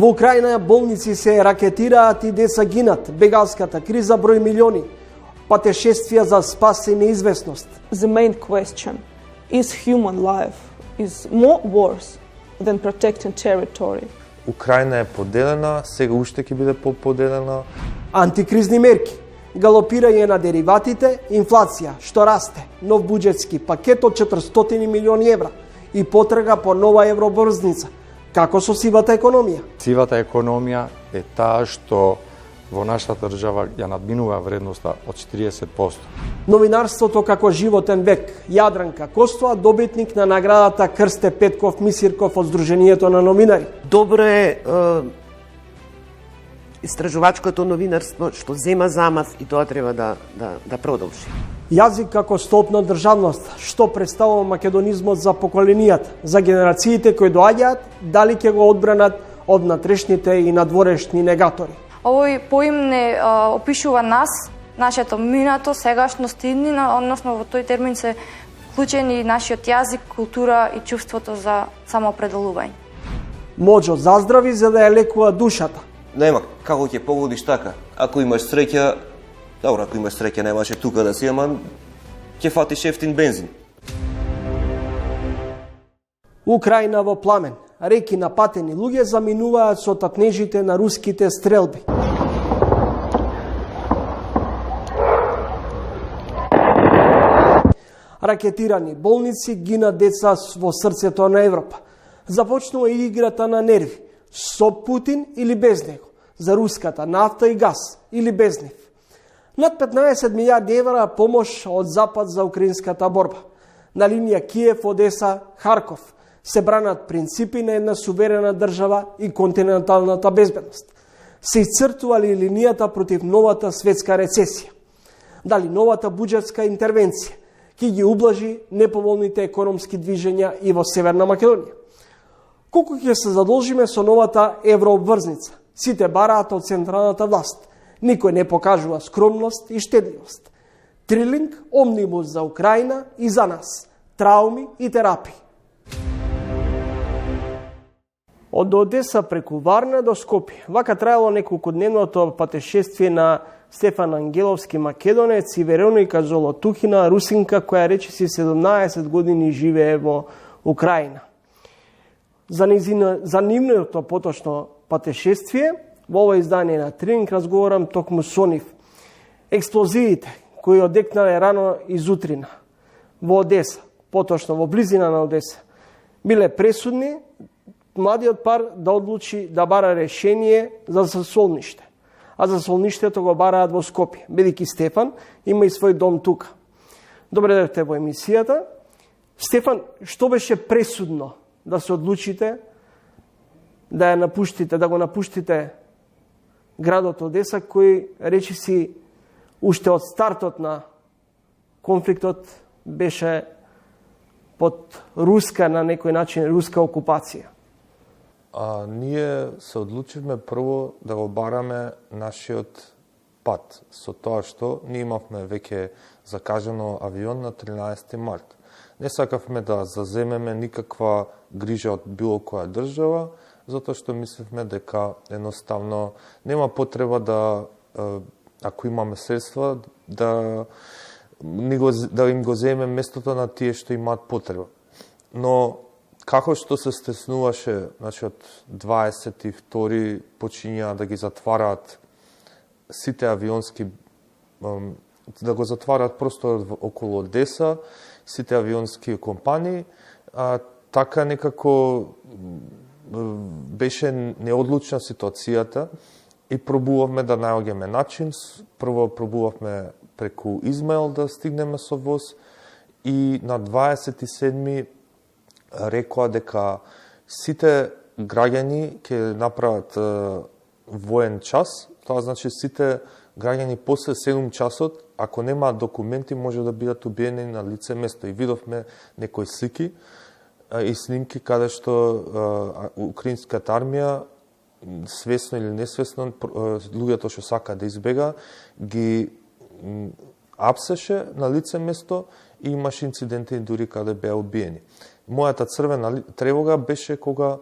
Во Украина болници се ракетираат и деца гинат. Бегалската криза брои милиони. Патешествија за спас и неизвестност. The main question is human life is more worse than protecting territory. Украина е поделена, сега уште ќе биде поделена. Антикризни мерки, галопирање на дериватите, инфлација што расте, нов буџетски пакет од 400 милиони евра и потрага по нова евробрзница. Како со сивата економија? Сивата економија е таа што во нашата држава ја надминува вредноста од 40%. Новинарството како животен век. Јадранка Костова, добитник на наградата Крсте Петков Мисирков од Сдруженијето на новинари. Добро е истражувачкото новинарство што зема замав и тоа треба да продолжи. Јазик како столб на државност, што представува македонизмот за поколенијата, за генерациите кои доаѓаат, дали ќе го одбранат од натрешните и надворешни негатори. Овој поим не опишува нас, нашето минато, сегашност и иднина, односно во тој термин се вклучени нашиот јазик, култура и чувството за самоопределување. Моџо заздрави за да ја лекува душата. Нема како ќе погодиш така. Ако имаш среќа, добро, ако имаш среќа немаше тука да си, ама ќе фатиш ефтин бензин. Украина во пламен. Реки напатени луѓе заминуваат со татнежите на руските стрелби. Ракетирани болници, гинат деца во срцето на Европа. Започнува и играта на нерви. Со Путин или без него. За руската нафта и газ или без нив. Над 15 милиарди евра помош од Запад за украинската борба. На линија Киев-Одеса, Харков се бранат принципи на една суверена држава и континенталната безбедност. Се исцртували линијата против новата светска рецесија. Дали новата буџетска интервенција ќе ги ублажи неповолните економски движења и во Северна Македонија. Колку ќе се задолжиме со новата еврообврзница? Сите бараат од централната власт. Никој не покажува скромност и штедливост. Трилинг, омнибус за Украина и за нас. Трауми и терапии. Од Одеса преку Варна до Скопје. Вака траело неколкудневното патешествие на Стефан Ангеловски, македонец, и Вероника Золотухина, русинка, која речиси 17 години живее во Украина. За нивното поточно патешествие, во ова издание на Трининг разговарам токму со нив. Експлозиите кои одекнале рано изутрина во Одеса, поточно во близина на Одеса, биле пресудни младиот пар да одлучи да бара решение за засолниште. А засолништето го бараат во Скопје, бидејќи Стефан има и свој дом тука. Добре дојдовте во емисијата. Стефан, што беше пресудно да се одлучите да ја напуштите, да го напуштите градот Одеса, кој речиси уште од стартот на конфликтот беше под руска, на некој начин, руска окупација? Ние се одлучивме прво да го бараме нашиот пат, со тоа што ние имавме веќе закажано авион на 13 март. Не сакавме да заземеме никаква грижа од било која држава, затоа што мислевме дека едноставно нема потреба да, ако имаме средства, да им го земеме местото на тие што имаат потреба. Но како што се стеснуваше, значи од 22 почињаа да ги затвараат сите авионски, да го затвараат просторот околу Одеса, сите авионски компании, така некако беше неодлучна ситуацијата и пробувавме да наоѓеме начин. Прво пробувавме преку Измаил да стигнеме со воз и на 27 рекоа дека сите граѓани ќе направат воен час. Тоа значи сите граѓани после 7 часот, ако немаат документи, може да бидат убиени на лице место. И видовме некои слики и снимки каде што украинската армија, свесно или несвесно, луѓето што сака да избега, ги апсеше на лице место и имаше инциденти дури каде беа убиени. Мојата црвена тревога беше кога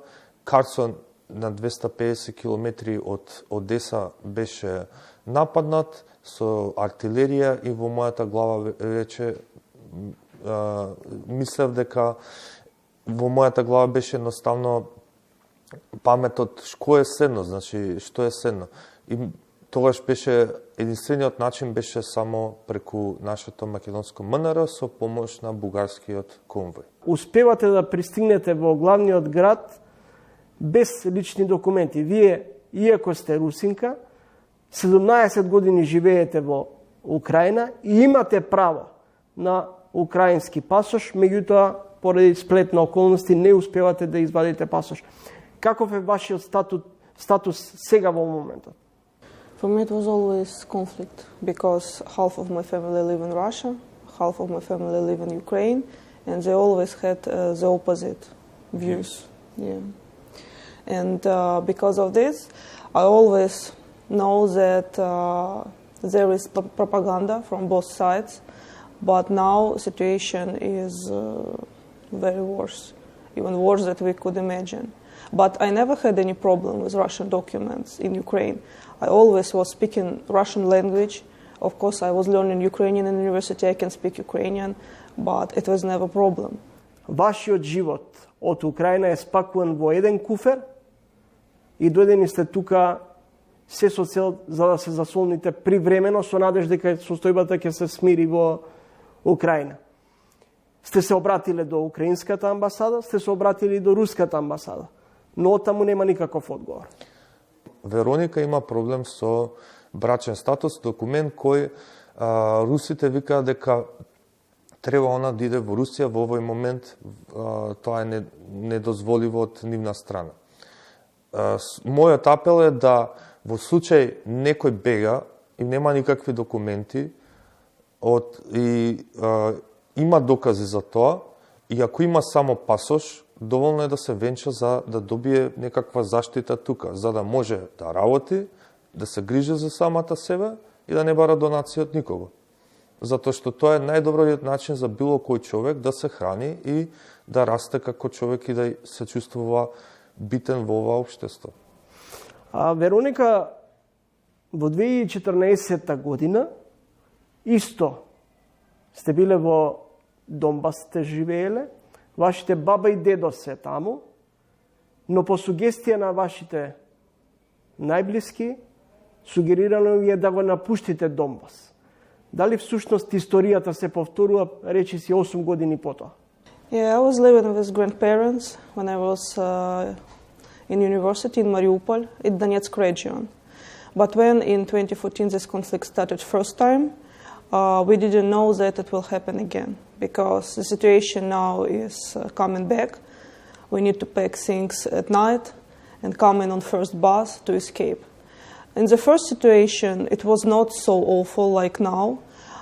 Карсон на 250 километри од Одеса беше нападнат со артилерија и во мојата глава рече мислев дека во мојата глава беше едноставно паметот што е седно, значи што е седно. И тогаш беше единствениот начин беше само преку нашето македонско МНР со помош на бугарскиот конвој. Успевате да пристигнете во главниот град без лични документи. Вие, иако сте русинка, 17 години живеете во Украина и имате право на украински пасош, меѓутоа, поради сплет на околности, не успевате да извадите пасош. Каков е вашиот статус сега во моментот? For me, it was always conflict because half of my family live in Russia, half of my family live in Ukraine, and they always had the opposite views. Yeah. And because of this, I always know that there is propaganda from both sides, but now situation is very worse, even worse than we could imagine. But I never had any problem with Russian documents in Ukraine. I always was speaking Russian language. Of course, I was learning Ukrainian in university. I can speak Ukrainian, but it was never a problem. Вашиот живот од Украина е спакуван во еден куфер и дојдени сте тука се со цел за да се засолните привремено со надеж дека состојбата ќе се смири во Украина. Сте се обратиле до украинската амбасада, сте се обратили до руската амбасада, но таму нема никаков одговор. Вероника има проблем со брачен статус, документ кој русите викаат дека треба она да иде во Русија во овој момент, тоа е недозволиво од нивна страна. Мојот апел е да во случај некој бега и нема никакви документи има докази за тоа и ако има само пасош, доволно е да се венча за да добие некаква заштита тука, за да може да работи, да се грижи за самата себе и да не бара донација од никого. Затоа што тоа е најдобриот начин за било кој човек да се храни и да расте како човек и да се чувствува битен во ова општество. Вероника, во 2014 година исто сте биле во Донбас, сте живееле, вашите баба и дедо се таму, но по сугестија на вашите најблиски, сугерирано ви е да го напуштите Донбас. Дали всушност историјата се повторува, речи си 8 години потоа? Yeah, I was living with grandparents when I was in university in Mariupol, in Donetsk region. But when in 2014 this conflict started first time, we didn't know that it will happen again because the situation now is coming back. We need to pack things at night and come in on first bus to escape. In the first situation, it was not so awful like now.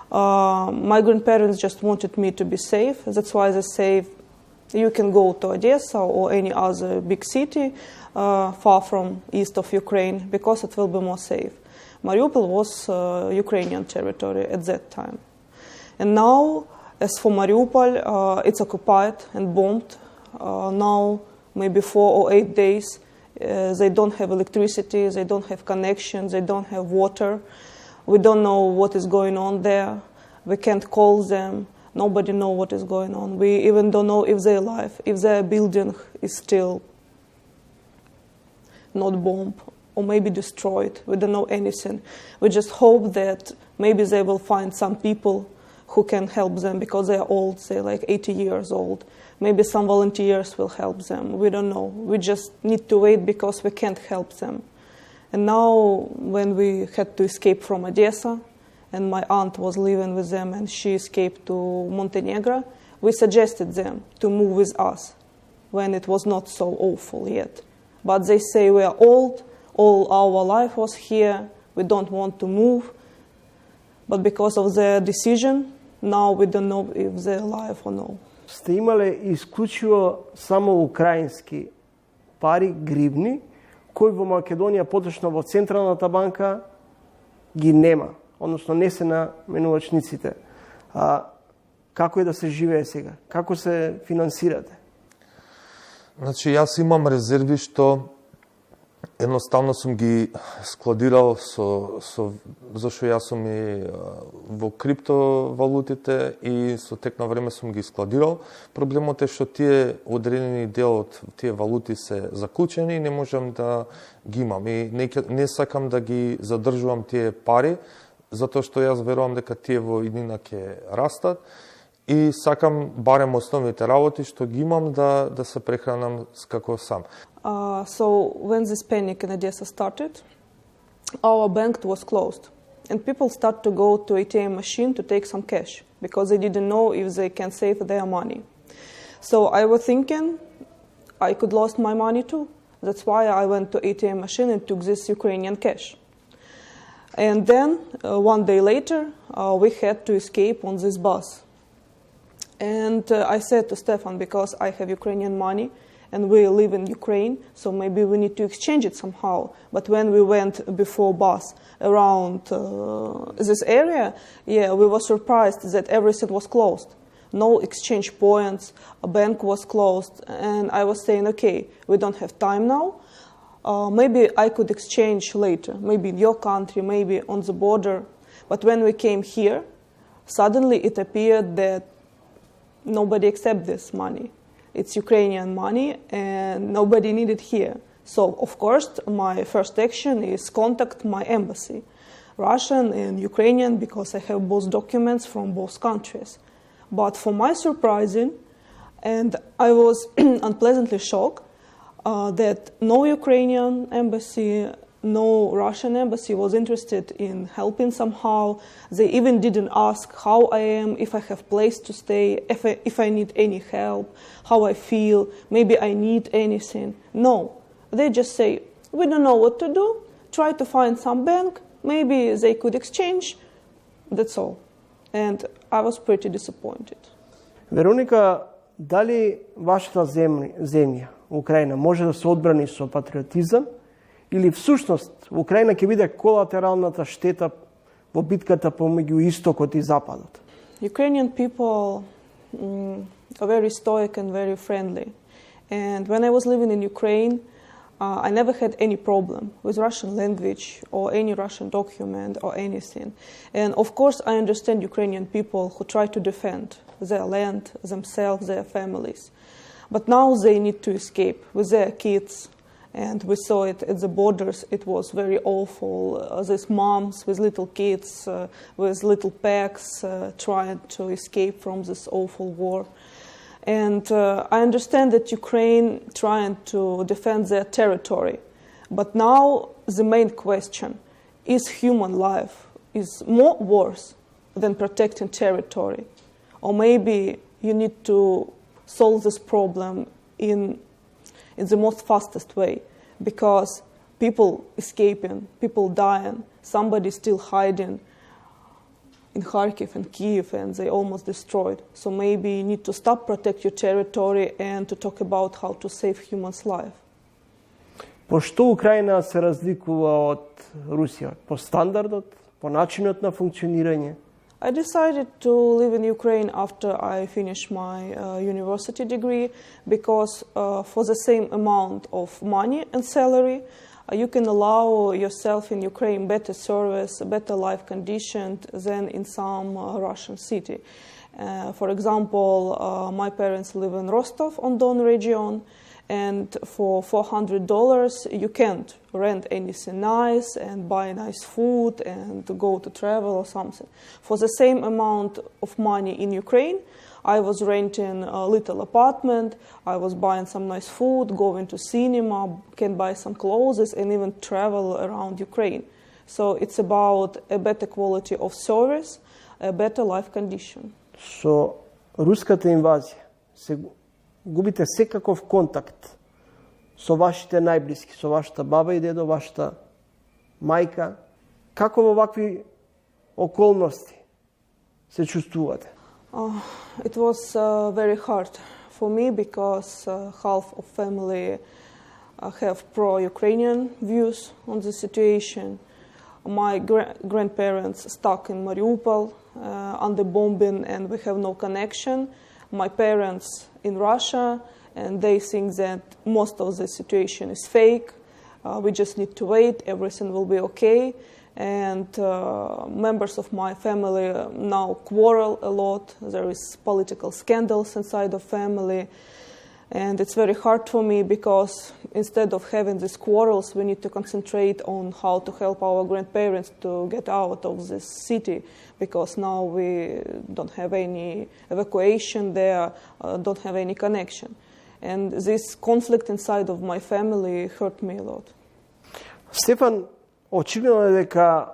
My grandparents just wanted me to be safe. That's why they say you can go to Odessa or any other big city far from east of Ukraine because it will be more safe. Mariupol was Ukrainian territory at that time. And now, as for Mariupol, it's occupied and bombed. Now, maybe 4 or 8 days, they don't have electricity, they don't have connections, they don't have water. We don't know what is going on there. We can't call them. Nobody knows what is going on. We even don't know if they're alive, if their building is still not bombed or maybe destroyed. We don't know anything. We just hope that maybe they will find some people who can help them because they are old, they're like 80 years old. Maybe some volunteers will help them. We don't know. We just need to wait because we can't help them. And now when we had to escape from Odessa, and my aunt was living with them and she escaped to Montenegro, we suggested them to move with us when it was not so awful yet. But they say we are old, all our life was here, we don't want to move. But because of their decision, now we don't know if they're alive or no. Сте имале исклучиво само украински пари, гривни, кои во Македонија, поточно во Централната банка, ги нема, односно не се на менувачниците. Како е да се живее сега? Како се финансирате? Значи, јас имам резерви што Едноставно сум ги складирал зашто јас сум и во криптовалутите и со тек на време сум ги складирал. Проблемот е што тие одредени дел од тие валути се заклучени и не можам да ги имам. И не сакам да ги задржувам тие пари, затоа што јас верувам дека тие во иднина ќе растат и сакам барем основните работи што ги имам да се прехранам како сам. So when this panic in Odessa started, our bank was closed, and people start to go to ATM machine to take some cash because they didn't know if they can save their money. So I was thinking I could lost my money too. That's why I went to ATM machine and took this Ukrainian cash. And then one day later, we had to escape on this bus. And I said to Stefan, because I have Ukrainian money, and we live in Ukraine, so maybe we need to exchange it somehow. But when we went before bus around this area, we were surprised that everything was closed. No exchange points, a bank was closed, and I was saying, okay, we don't have time now. Maybe I could exchange later, maybe in your country, maybe on the border. But when we came here, suddenly it appeared that nobody accepts this money. It's Ukrainian money and nobody needed here. So, of course, my first action is contact my embassy, Russian and Ukrainian, because I have both documents from both countries. But for my surprising, and I was unpleasantly shocked, that no Ukrainian embassy, no Russian embassy was interested in helping somehow. They even didn't ask how I am, if I have place to stay, if I need any help, how I feel, maybe I need anything. No, they just say, we don't know what to do, try to find some bank, maybe they could exchange, that's all. And I was pretty disappointed. Вероника, дали вашата земја, Украина, може да се одбрани со патриотизам, или всушност Украина ќе биде колатералната штета во битката помеѓу истокот и западот? Ukrainian people are very stoic and very friendly. And when I was living in Ukraine, I never had any problem with Russian language or any Russian document or anything. And of course, I understand Ukrainian people who try to defend their land, themselves, their families. But now they need to escape with their kids. And we saw it at the borders. It was very awful. These moms with little kids, with little packs, trying to escape from this awful war. And I understand that Ukraine trying to defend their territory. But now the main question, is human life is more worse than protecting territory? Or maybe you need to solve this problem in the most fastest way, because people escaping, people dying, somebody still hiding in Kharkiv and Kyiv, and they almost destroyed. So maybe you need to stop protect your territory and to talk about how to save humans' life. По што Украина се разликува од Русија? По стандардот, по начинот на функционирање? I decided to live in Ukraine after I finished my university degree because for the same amount of money and salary, you can allow yourself in Ukraine better service, better life conditions than in some Russian city. For example, my parents live in Rostov-on-Don region, and for $400 you can't rent anything nice and buy nice food and go to travel or something. For the same amount of money in Ukraine, I was renting a little apartment, I was buying some nice food, going to cinema, can buy some clothes and even travel around Ukraine. So it's about a better quality of service, a better life condition. Со руската инвазија се губите секаков контакт со вашите најблиски, со вашата баба и дедо, вашата мајка. Како во вакви околности се чувствувате? It was very hard for me because half of family have pro-Ukrainian views on the situation. My grandparents stuck in Mariupol under bombing and we have no connection. My parents in Russia, and they think that most of the situation is fake. we just need to wait, everything will be okay. And members of my family now quarrel a lot. There is political scandals inside of family. And it's very hard for me because instead of having these quarrels, we need to concentrate on how to help our grandparents to get out of this city, because now we don't have any evacuation there, don't have any connection. And this conflict inside of my family hurt me a lot. Стефан, очигледно е дека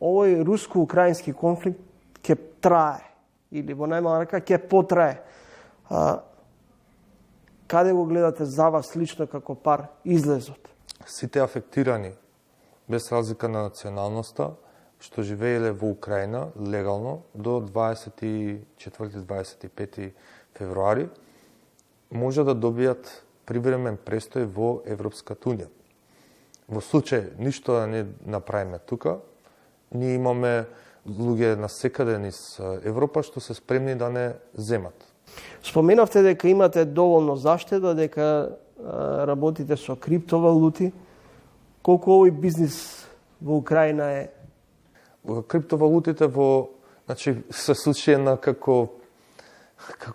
овој руско-украински конфликт ќе трае, или во најмала река ќе потрае. Каде го гледате за вас лично како пар излезот? Сите афектирани, без разлика на националноста, што живееле во Украина легално до 24-25 февруари, може да добијат привремен престој во Европската Унија. Во случај ништо да не направиме тука, ние имаме луѓе насекаде низ Европа што се спремни да не земат. Споменавте дека имате доволно заштеда, дека работите со криптовалути. Колку овој бизнис во Украина е? Криптовалутите се случи на како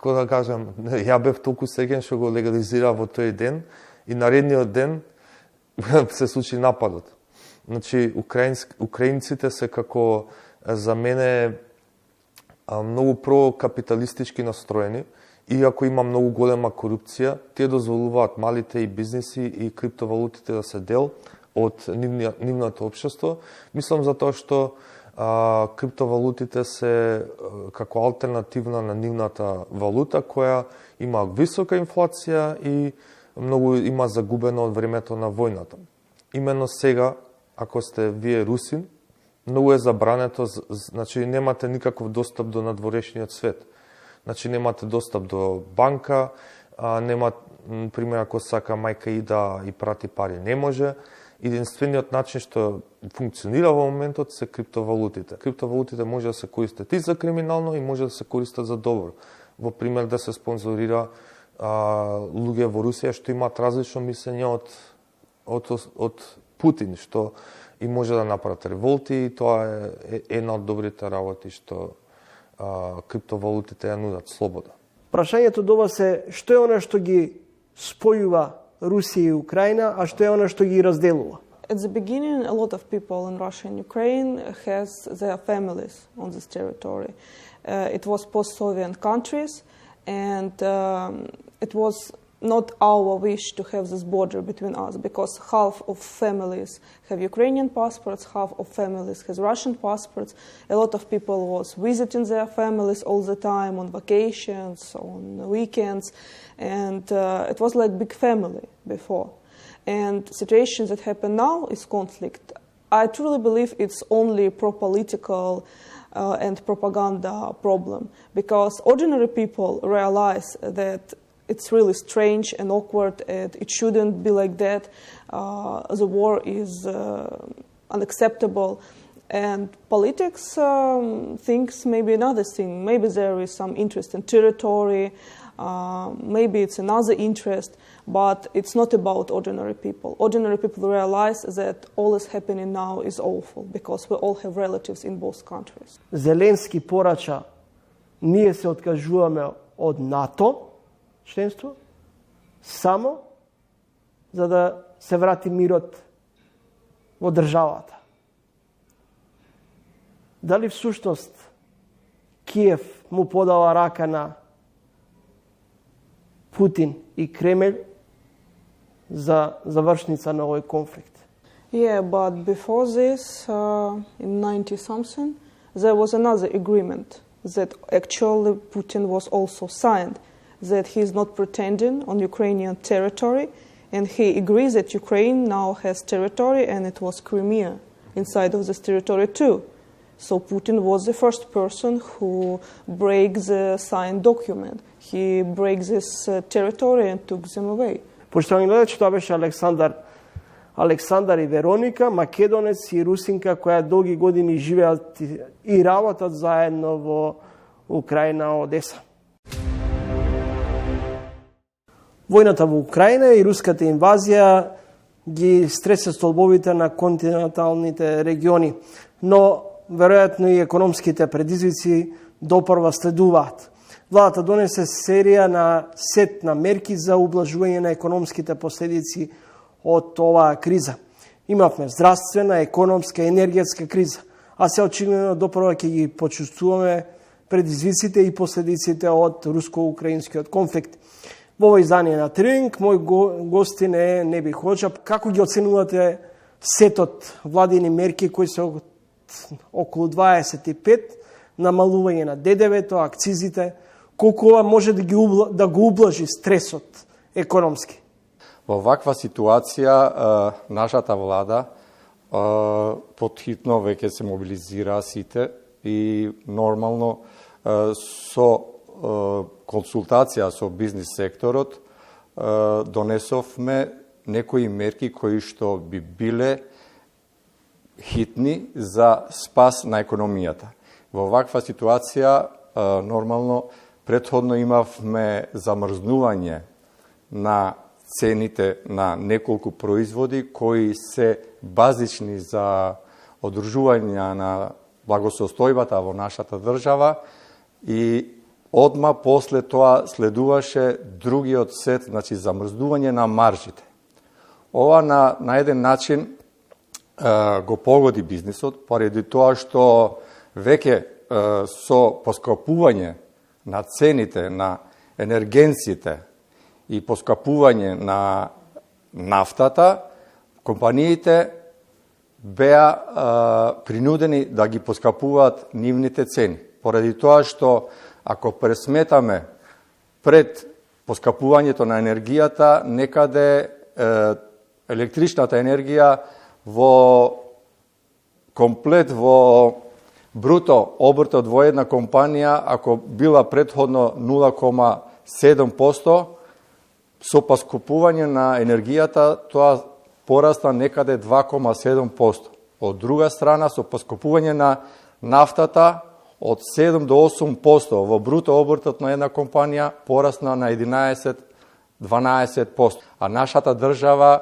да кажам, ја бев толку среќен што го легализира во тој ден и наредниот ден се случи нападот. Украинците се како за мене многу прокапиталистички настроени, иако има многу голема корупција, тие дозволуваат малите и бизниси и криптовалутите да се дел од нивното општество. Мислам за тоа што криптовалутите се како алтернативна на нивната валута, која има висока инфлација и многу има загубено од времето на војната. Именно сега, ако сте вие русин, многу е забрането, значи немате никаков достап до надворешниот свет. Значи немате достап до банка, пример ако сака мајка и да и прати пари, не може. Единствениот начин што функционира во моментот се криптовалутите. Криптовалутите може да се користат и за криминално и може да се користат за добро. Во пример да се спонзорира луѓе во Русија што имаат различно мислење од Путин, што и може да направат револти, и тоа е една од добрите работи што криптовалутите ја нудат, слобода. Прашањето до вас е што е она што ги спојува Русија и Украина, а што е она што ги разделува? At the beginning, a lot of people in Russia and Ukraine has their families on this territory. It was post-Soviet countries, and it was not our wish to have this border between us, because half of families have Ukrainian passports, half of families has Russian passports. A lot of people was visiting their families all the time on vacations, on weekends, and it was like big family before. And situation that happen now is conflict. I truly believe it's only pro-political and propaganda problem, because ordinary people realize that it's really strange and awkward, and it shouldn't be like that. The war is unacceptable. And politics thinks maybe another thing. Maybe there is some interest in territory, maybe it's another interest, but it's not about ordinary people. Ordinary people realize that all is happening now is awful, because we all have relatives in both countries. Зеленски порача, ние се откажуваме од НАТО, членство, само за да се врати мирот во државата. Дали всушност Киев му подала рака на Путин и Кремљ за завршница на овој конфликт? Yeah, but before this, in 90-something, there was another agreement that actually Putin was also signed, that he is not pretending on Ukrainian territory, and he agrees that Ukraine now has territory, and it was Crimea inside of this territory too. So Putin was the first person who breaks the signed document. He breaks this territory and took them away. Поштовани гледачи, тоа беше Александар и Вероника, македонец и русинка која долги години живеат и работат заедно во Украина, Одеса. Војната во Украина и руската инвазија ги стресе столбовите на континенталните региони, но веројатно и економските предизвици допрва следуваат. Владата донесе серија на сет на мерки за ублажување на економските последици од оваа криза. Имавме здравствена, економска, енергетска криза, а се очигледно допрва ќе ги почувствуваме предизвиците и последиците од руско-украинскиот конфликт. Во ово издание на Тренинг, мој гостин е Неби Ходжа. Како ги оценувате сетот владини мерки кои се околу 25, намалување на ДДВ-то, акцизите, колку ова може да го ублажи стресот економски? Во ваква ситуација нашата влада потхитно веќе се мобилизира сите и нормално со консултација со бизнис секторот донесовме некои мерки кои што би биле хитни за спас на економијата. Во ваква ситуација нормално претходно имавме замрзнување на цените на неколку производи кои се базични за одржување на благосостојбата во нашата држава и одма после тоа следуваше другиот сет, значи замрзнување на маржите. Ова на еден начин го погоди бизнисот, поради тоа што веќе со поскапување на цените на енергенците и поскапување на нафтата, компаниите беа принудени да ги поскапуваат нивните цени. Поради тоа што ако пресметаме пред поскапувањето на енергијата, некаде електричната енергија во комплет во бруто обртот во една компанија, ако била претходно 0,7%, со поскапување на енергијата тоа порасна некаде 2,7%. Од друга страна, со поскапување на нафтата од 7 до 8% во бруто обртот на една компанија порасна на 11-12%. А нашата држава,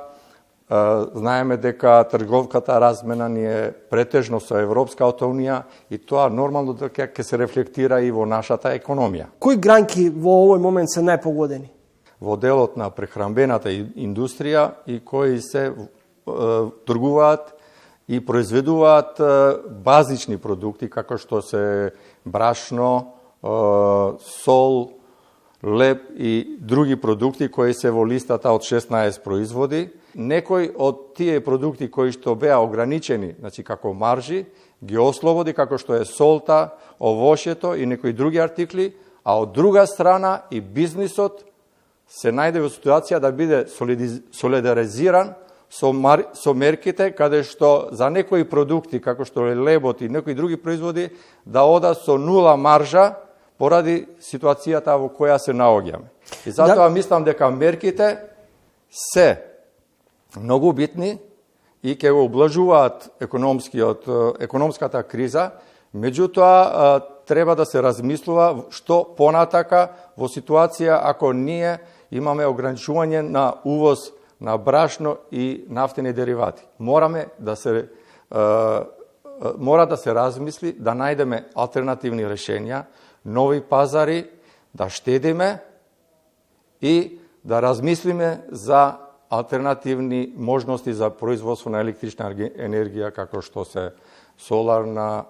знаеме дека трговската размена ни е претежно со Европската унија и тоа нормално дека ќе се рефлектира и во нашата економија. Кои гранки во овој момент се најпогодени? Во делот на прехранбената индустрија и кои се тргуваат и произведуваат базични продукти, како што се брашно, сол, леб и други продукти кои се во листата од 16 производи. Некои од тие продукти кои што беа ограничени, значи како маржи, ги ослободи како што е солта, овошјето и некои други артикли, а од друга страна и бизнисот се најде во ситуација да биде солидаризиран со мерките, каде што за некои продукти, како што е лебот и некои други производи, да ода со нула маржа поради ситуацијата во која се наоѓаме. И затоа мислам дека мерките се многу битни и ќе го облажуваат економската криза, меѓутоа треба да се размислува што понатака во ситуација ако ние имаме ограничување на увоз на брашно и нафтени деривати. Мора да се размисли, да најдеме алтернативни решенија, нови пазари, да штедиме и да размислиме за алтернативни можности за производство на електрична енергија, како што се соларна,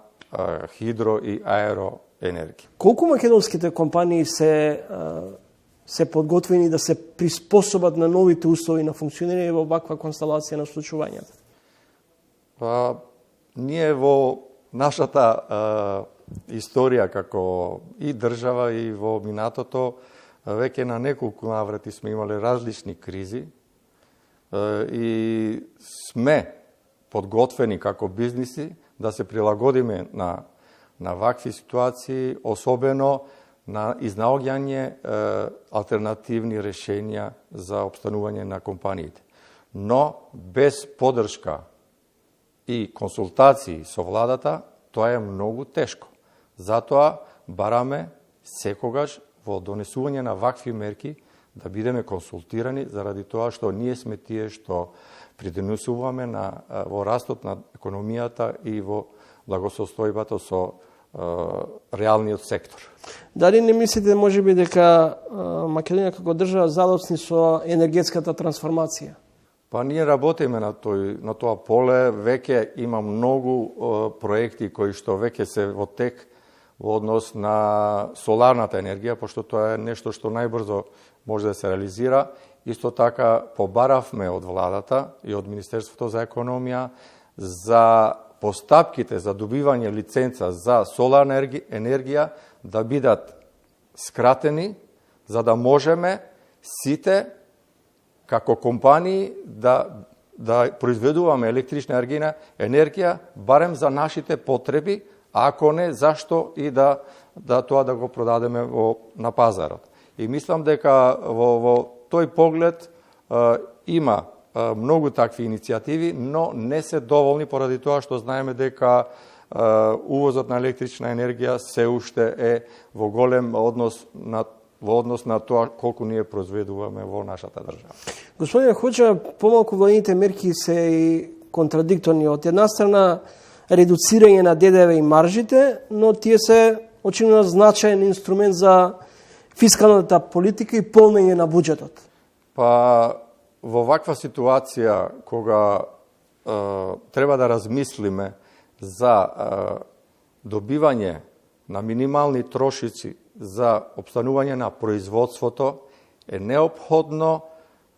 хидро и аероенергија. Колку македонските компании се подготвени да се приспособат на новите услови на функционирање во ваква констелација на случувањата? Ние во нашата историја како и држава и во минатото веќе на неколку наврати сме имале различни кризи и сме подготвени како бизниси да се прилагодиме на вакви ситуации, особено на изнаоѓање алтернативни решенија за обстанување на компаниите. Но без поддршка и консултации со владата, тоа е многу тешко. Затоа бараме секогаш во донесување на вакви мерки да бидеме консултирани заради тоа што ние сме тие што придонесуваме во растот на економијата и во благосостојбата со реалниот сектор. Дали не мислите можеби дека Македонија како држава задоцни со енергетската трансформација? Па ние работиме на тоа поле, веќе има многу проекти кои што веќе се во тек во однос на соларната енергија, пошто тоа е нешто што најбрзо може да се реализира. Исто така побаравме од владата и од Министерството за економија за постапките за добивање лиценца за соларна енергија да бидат скратени, за да можеме сите како компании да произведуваме електрична енергија барем за нашите потреби, ако не, зашто и да тоа да го продадеме на пазарот. И мислам дека во тој поглед има многу такви иницијативи, но не се доволни поради тоа што знаеме дека увозот на електрична енергија се уште е во голем однос на тоа колку ние произведуваме во нашата држава. Господине Ходжа, помалку владините мерки се и контрадикторни. Од една страна редуцирање на ДДВ и маржите, но тие се очигледно значаен инструмент за фискалната политика и полнење на буџетот. Па во ваква ситуација кога треба да размислиме за добивање на минимални трошици за обстанување на производството, е неопходно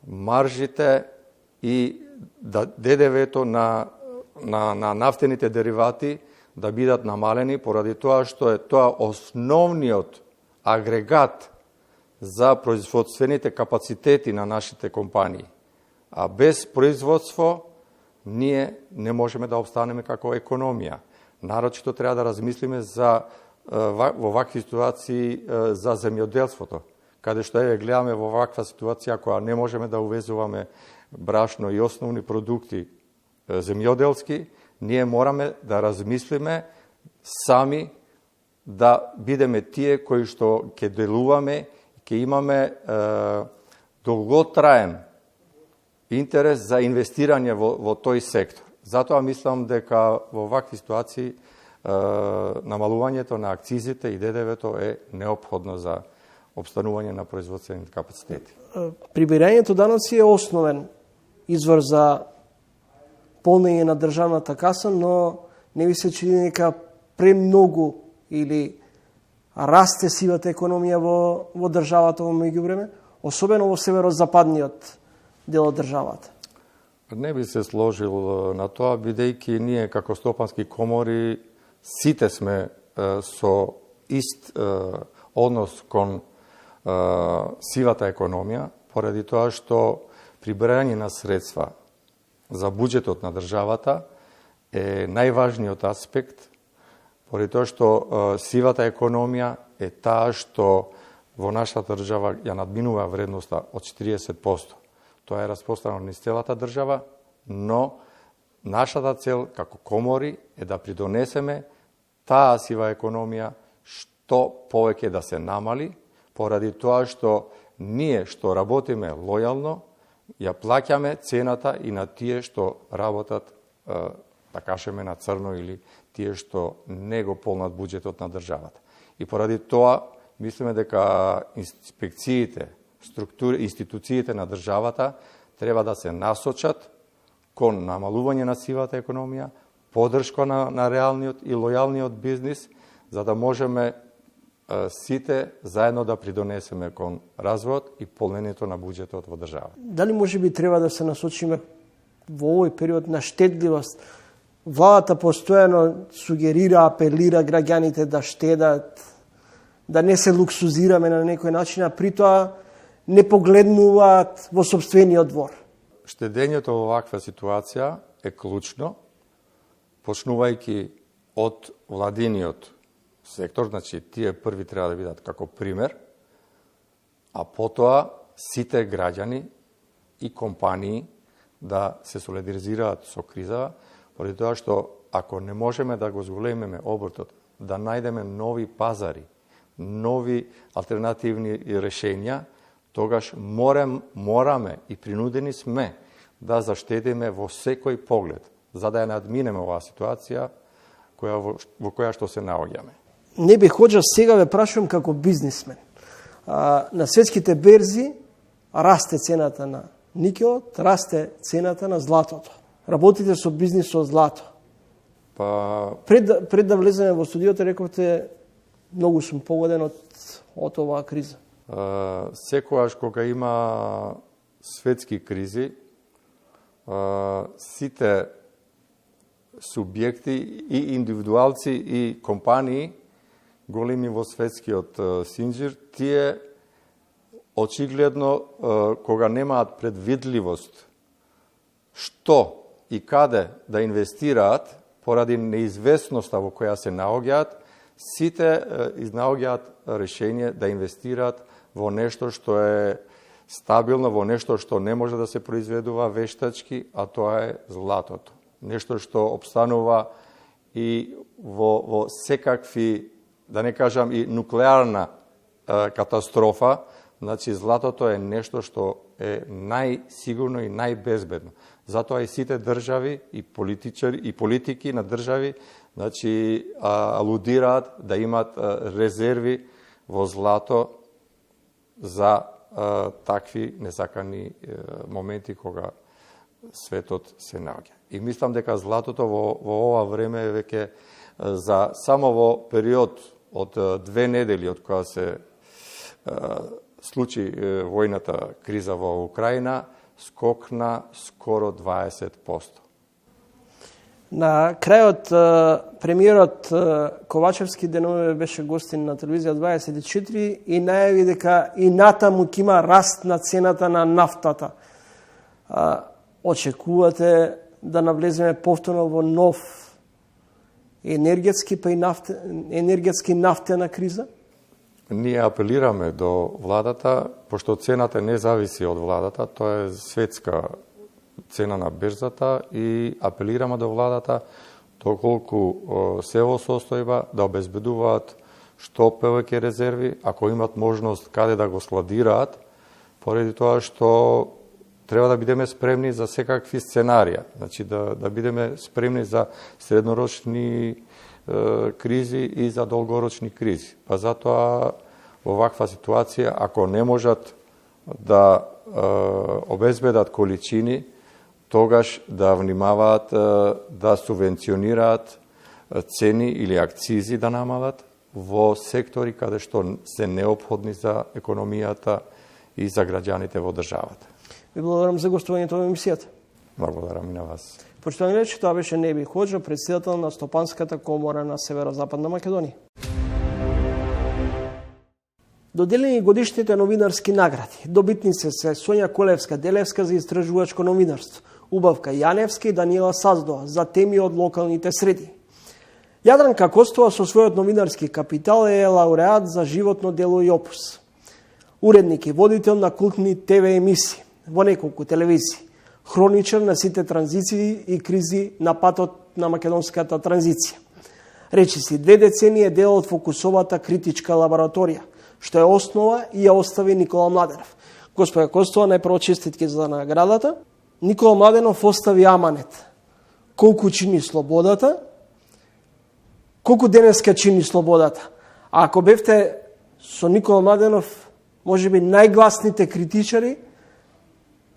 маржите и ДДВ-то на нафтените деривати да бидат намалени, поради тоа што е тоа основниот агрегат за производствените капацитети на нашите компании. А без производство ние не можеме да обстанеме како економија. Нарочито треба да размислиме во вакви ситуации за земјоделството, каде што гледаме во ваква ситуација која не можеме да увезуваме брашно и основни продукти земјоделски, ние мораме да размислиме сами да бидеме тие кои што ќе делуваме, ќе имаме долготраен интерес за инвестирање во тој сектор. Затоа мислам дека во вакви ситуации намалувањето на акцизите и ДДВ-то е неопходно за обстанување на производствените капацитети. Прибирањето даноци е основен извор за полнење на државната каса, но не ви се чини дека премногу или расте сивата економија во државата во меѓувреме, особено во северозападниот дел од државата? Не би се сложил на тоа, бидејќи ние како стопански комори сите сме со ист однос кон сивата економија, поради тоа што прибирање на средства за буџетот на државата е најважниот аспект, поради тоа што сивата економија е таа што во нашата држава ја надминува вредноста од 40%. Тоа е распространено низ целата држава, но нашата цел како комори е да придонесеме таа сива економија што повеќе да се намали, поради тоа што ние што работиме лојално, ја плаќаме цената и на тие што работат, да кажеме, на црно или тие што не го полнат буџетот на државата. И поради тоа мислиме дека инспекциите, институциите на државата треба да се насочат кон намалување на сивата економија, поддршка на реалниот и лојалниот бизнис, за да можеме сите заедно да придонесеме кон развојот и полнењето на буџетот во државата. Дали може би треба да се насочиме во овој период на штедливост? Владата постојано сугерира, апелира граѓаните да штедат, да не се луксузираме на некој начин, а при тоа не погледнуваат во сопствениот двор. Штедењето во ваква ситуација е клучно, почнувајќи од владиниот сектор, значи тие први треба да бидат како пример, а потоа сите граѓани и компании да се солидаризираат со кризава, поради тоа што ако не можеме да го зголемиме обртот, да најдеме нови пазари, нови алтернативни решења, тогаш мораме и принудени сме да заштедиме во секој поглед, за да ја надминеме оваа ситуација во која што се наоѓаме. Не бих ходжа сега ве прашувам како бизнисмен. На светските берзи расте цената на никелот, расте цената на златото. Работите со бизнис со злато. Пред да влеземе во студиото рековте многу сум погоден од оваа криза. Секогаш кога има светски кризи, сите субјекти и индивидуалци и компании големи во светскиот синџир, тие очигледно кога немаат предвидливост што и каде да инвестираат поради неизвестноста во која се наоѓаат, сите изнаоѓаат решение да инвестираат во нешто што е стабилно, во нешто што не може да се произведува вештачки, а тоа е златото. Нешто што обстанува и во секакви, да не кажам и нуклеарна катастрофа, значи златото е нешто што е најсигурно и најбезбедно. Затоа и сите држави и политичари и политики на држави, значи алудираат да имат резерви во злато за такви несакани моменти кога светот се наоѓа. И мислам дека златото во ова време е веќе за само во период од 2 недели од кога се случи војната криза во Украина, скокна скоро 20%. На крајот премиерот Ковачевски денове беше гостин на телевизија 24 и најави дека и натаму ќе има раст на цената на нафтата. Очекувате да навлеземе повторно во нов енергетски па и енергетски нафтена криза? Ние апелираме до владата, пошто цената не зависи од владата, тоа е светска цена на берзата, и апелираме до владата доколку се во состојба да обезбедуваат што повеќе резерви, ако имат можност каде да го складираат, поради тоа што треба да бидеме спремни за секакви сценарија, значи да бидеме спремни за среднорочни кризи и за долгорочни кризи. Па затоа во ваква ситуација, ако не можат да обезбедат количини, тогаш да внимаваат да субвенционираат цени или акцизи да намалат во сектори каде што се неопходни за економијата и за граѓаните во државата. Ви благодарам за гостувањето во емисијата. Благодарам и на вас. Почитувани гледачи, тоа беше Неби Ходжа, претседател на Стопанската комора на Северозападна Македонија. Доделени годишните новинарски награди. Добитници се Сонја Колевска-Делевска за истражувачко новинарство, Убавка Јаневска и Даниела Саздова за теми од локалните среди. Јадранка Костова со својот новинарски капитал е лауреат за животно дело и опус. Уредник и водител на култни ТВ емисии во неколку телевизии. Хроничар на сите транзиции и кризи на патот на македонската транзиција. Речиси 2 децении е дел од фокусовата критичка лабораторија, што е основа и ја остави Никола Младенов. Господја Костова, најпрво честитки за наградата. Никола Младенов остави аманет. Колку чини слободата, колку денеска чини слободата. А ако бевте со Никола Младенов, можеби најгласните критичари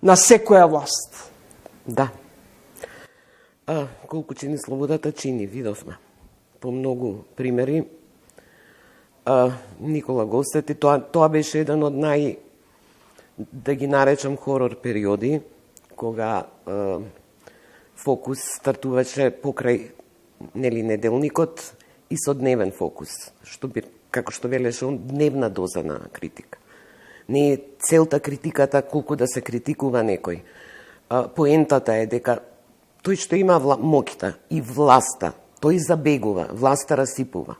на секоја власт. Да. Колку чини слободата, чини, видовме. По многу примери. Никола го осети. Тоа беше еден од да ги наречам хорор периоди, кога фокус стартуваше покрај неделникот и со дневен фокус, како што велеше он, дневна доза на критика. Не е целта критиката колку да се критикува некој. Поентата е дека тој што има моќта и власта, тој забегува, власта расипува.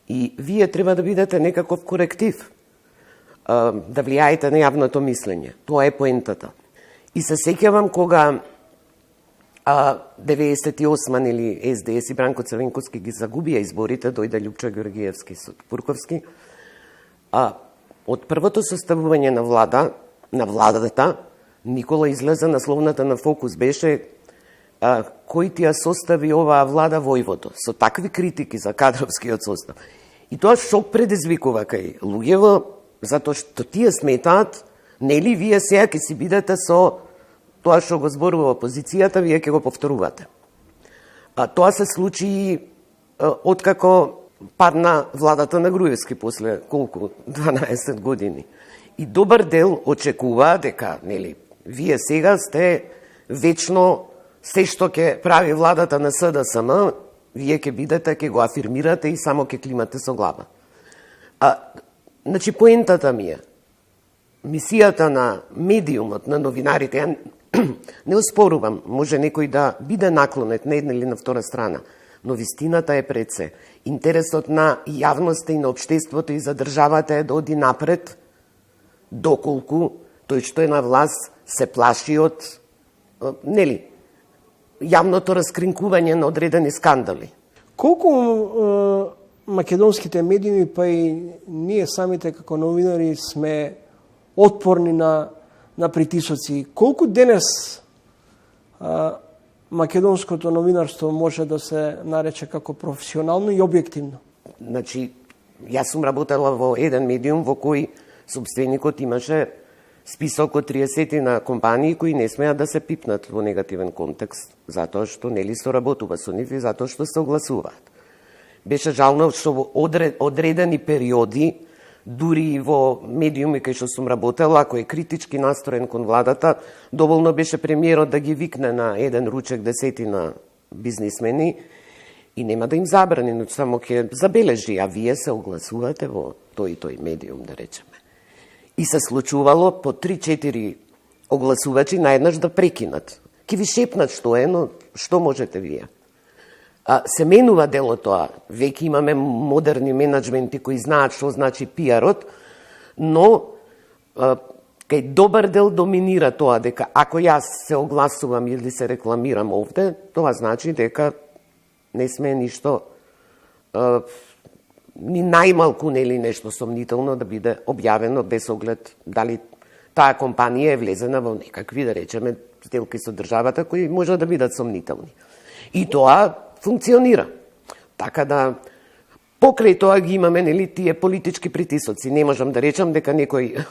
И вие треба да бидете некаков коректив, да влијаете на јавното мислење. Тоа е поентата. И се сеќавам кога 98 или СДС и Бранко Црвенковски ги загубија изборите, дојде Љупчо Георгиевски со Пурковски, од првото составување на владата, Никола излезе насловната на Фокус беше кој ти ја состави оваа влада војвото, со такви критики за кадровскиот состав. И тоа шок предизвикува кај луѓево, затоа што тие сметаат, нели вие сега ќе си бидете со тоа што го зборува опозицијата, вие ќе го повторувате. Тоа се случи откако падна владата на Груевски после колку 12 години. И добар дел очекува дека, нели, вие сега сте вечно се што ќе прави владата на СДСМ, вие ќе бидете, ќе го афирмирате и само ќе климате со глава. Значи, поентата ми е, мисијата на медиумот, на новинарите, ја не оспорувам, може некој да биде наклонет на една или на втора страна, но вистината е пред се. Интересот на јавноста и на општеството и за државата е да оди напред, доколку тој што е на власт се плаши од, нели, јавното раскринкување на одредени скандали. Колку македонските медиуми, па и ние самите како новинари сме отпорни на притисоци? Колку денес македонското новинарство може да се нарече како професионално и објективно? Значи, јас сум работела во еден медиум во кој собственикот имаше список од 30 на компании кои не смеат да се пипнат во негативен контекст, затоа што нели соработува со нив и затоа што се огласуваат. Беше жално што во одредени периоди, дури во медиуми кај што сум работела, ако е критички настроен кон владата, доволно беше премиерот да ги викне на еден ручек 10 на бизнисмени и нема да им забрани, но само ќе забележи, а вие се огласувате во тој и тој медиум, да речеме. И се случувало по 3-4 огласувачи наеднаш да прекинат. Ке ви шепнат што е, но што можете вие? Се менува дело тоа. Веќе имаме модерни менеджменти кои знаат што значи пиарот, но кај добар дел доминира тоа дека ако јас се огласувам или се рекламирам овде, тоа значи дека не сме ништо ни најмалку нели нешто сомнително да биде објавено без оглед дали таа компанија е влезена во некакви, да речеме, сделки со државата кои може да бидат сомнителни. И тоа функционира. Така да покрај тоа ги имаме нели тие политички притисоци. Не можам да речам дека некој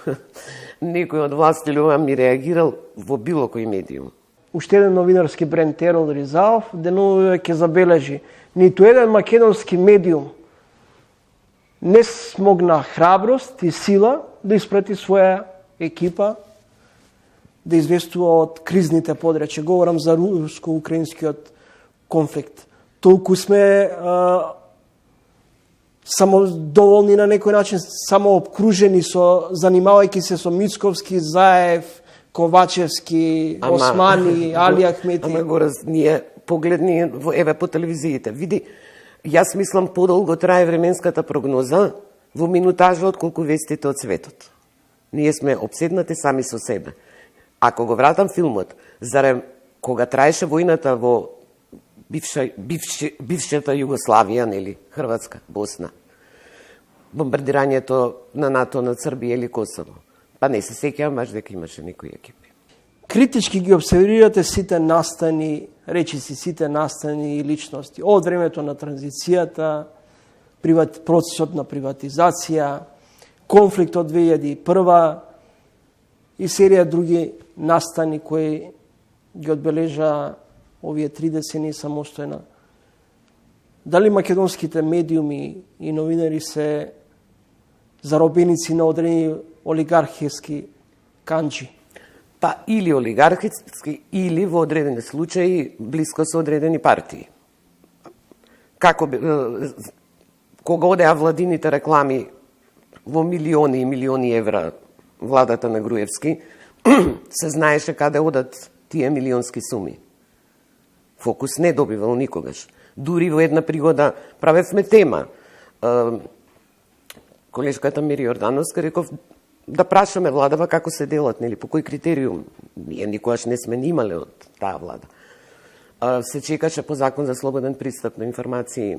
од властите ми реагирал во било кој медиум. Уште еден новинарски бренд Терол Ризаов денуве ќе забележи ниту еден македонски медиум не смогна храброст и сила да испрати своја екипа да известува од кризните подрачја. Говорам за руско-украинскиот конфликт. Толку сме самодоволни на некој начин, само обкружени со, занимавајќи се со Мицковски, Заев, Ковачевски, Османи, Али Ахмети. Ама го ние погледни еве по телевизиите. Види, јас мислам подолго трае временската прогноза во минутажа од колку вестите од светот. Ние сме обседнати сами со себе. Ако го вратам филмот, зарем кога траеше војната во бившата Југославија, нели, Хрватска, Босна, бомбардирањето на НАТО на Србија или Косово, па не се сеќавам баш дека имаше некои екипи. Критички ги обсервирате сите настани, речиси сите настани и личности од времето на транзицијата, процесот на приватизација, конфликтот 2001 и серија други настани кои ги одбележа овие 3 децении самостојна. Дали македонските медиуми и новинари се заробеници на одредени олигархиски канџи? Па или олигархиски, или во одредени случаи блиско со одредени партии. Како кога одеа владините реклами во милиони и милиони евра владата на Груевски, се знаеше каде одат тие милионски суми. Фокус не добивал никогаш. Дури во една пригода правевме тема. Колешката Мири Јордановска реков да прашаме владава како се делат, нели, по кој критериум. Ние никогаш не сме имале од таа влада. Се чекаше по закон за слободен пристап на информации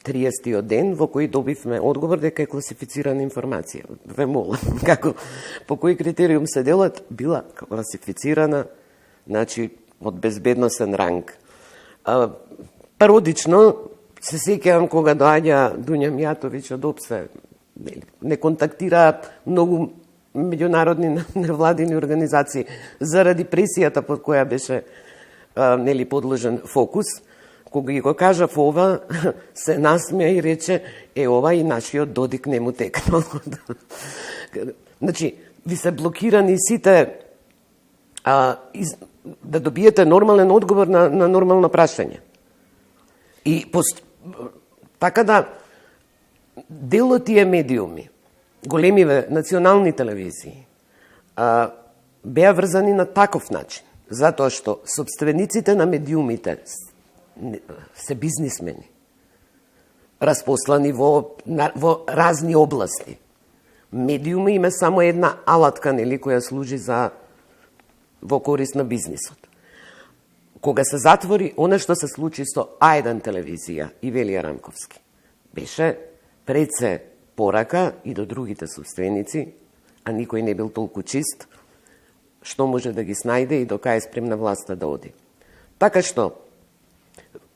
30-тиот ден во кој добивме одговор дека е класифицирана информација. Ве молам, како, по кој критериум се делат, била класифицирана, значи, од безбедносен ранг. Пародично, се сеќавам кога доаѓа Дуња Мијатовиќ од ОПСЕ, не контактираат многу меѓународни невладини организации заради пресијата под која беше подложен Фокус. Кога ги го кажав ова, се насмеа и рече, ова и нашиот Додик не му текнал. Значи, ви се блокирани сите да добиете нормален одговор на нормално прашање. И така да, дел од тие медиуми, големиве национални телевизии, беа врзани на таков начин, затоа што собствениците на медиумите се бизнисмени, распослани во разни области. Медиуми има само една алатка, која служи во корист на бизнисот. Кога се затвори, она што се случи со А1 телевизија и Велија Рамковски, беше пред се порака и до другите собственици, а никој не бил толку чист, што може да ги снајде и до кај е спремна власта да оди. Така што,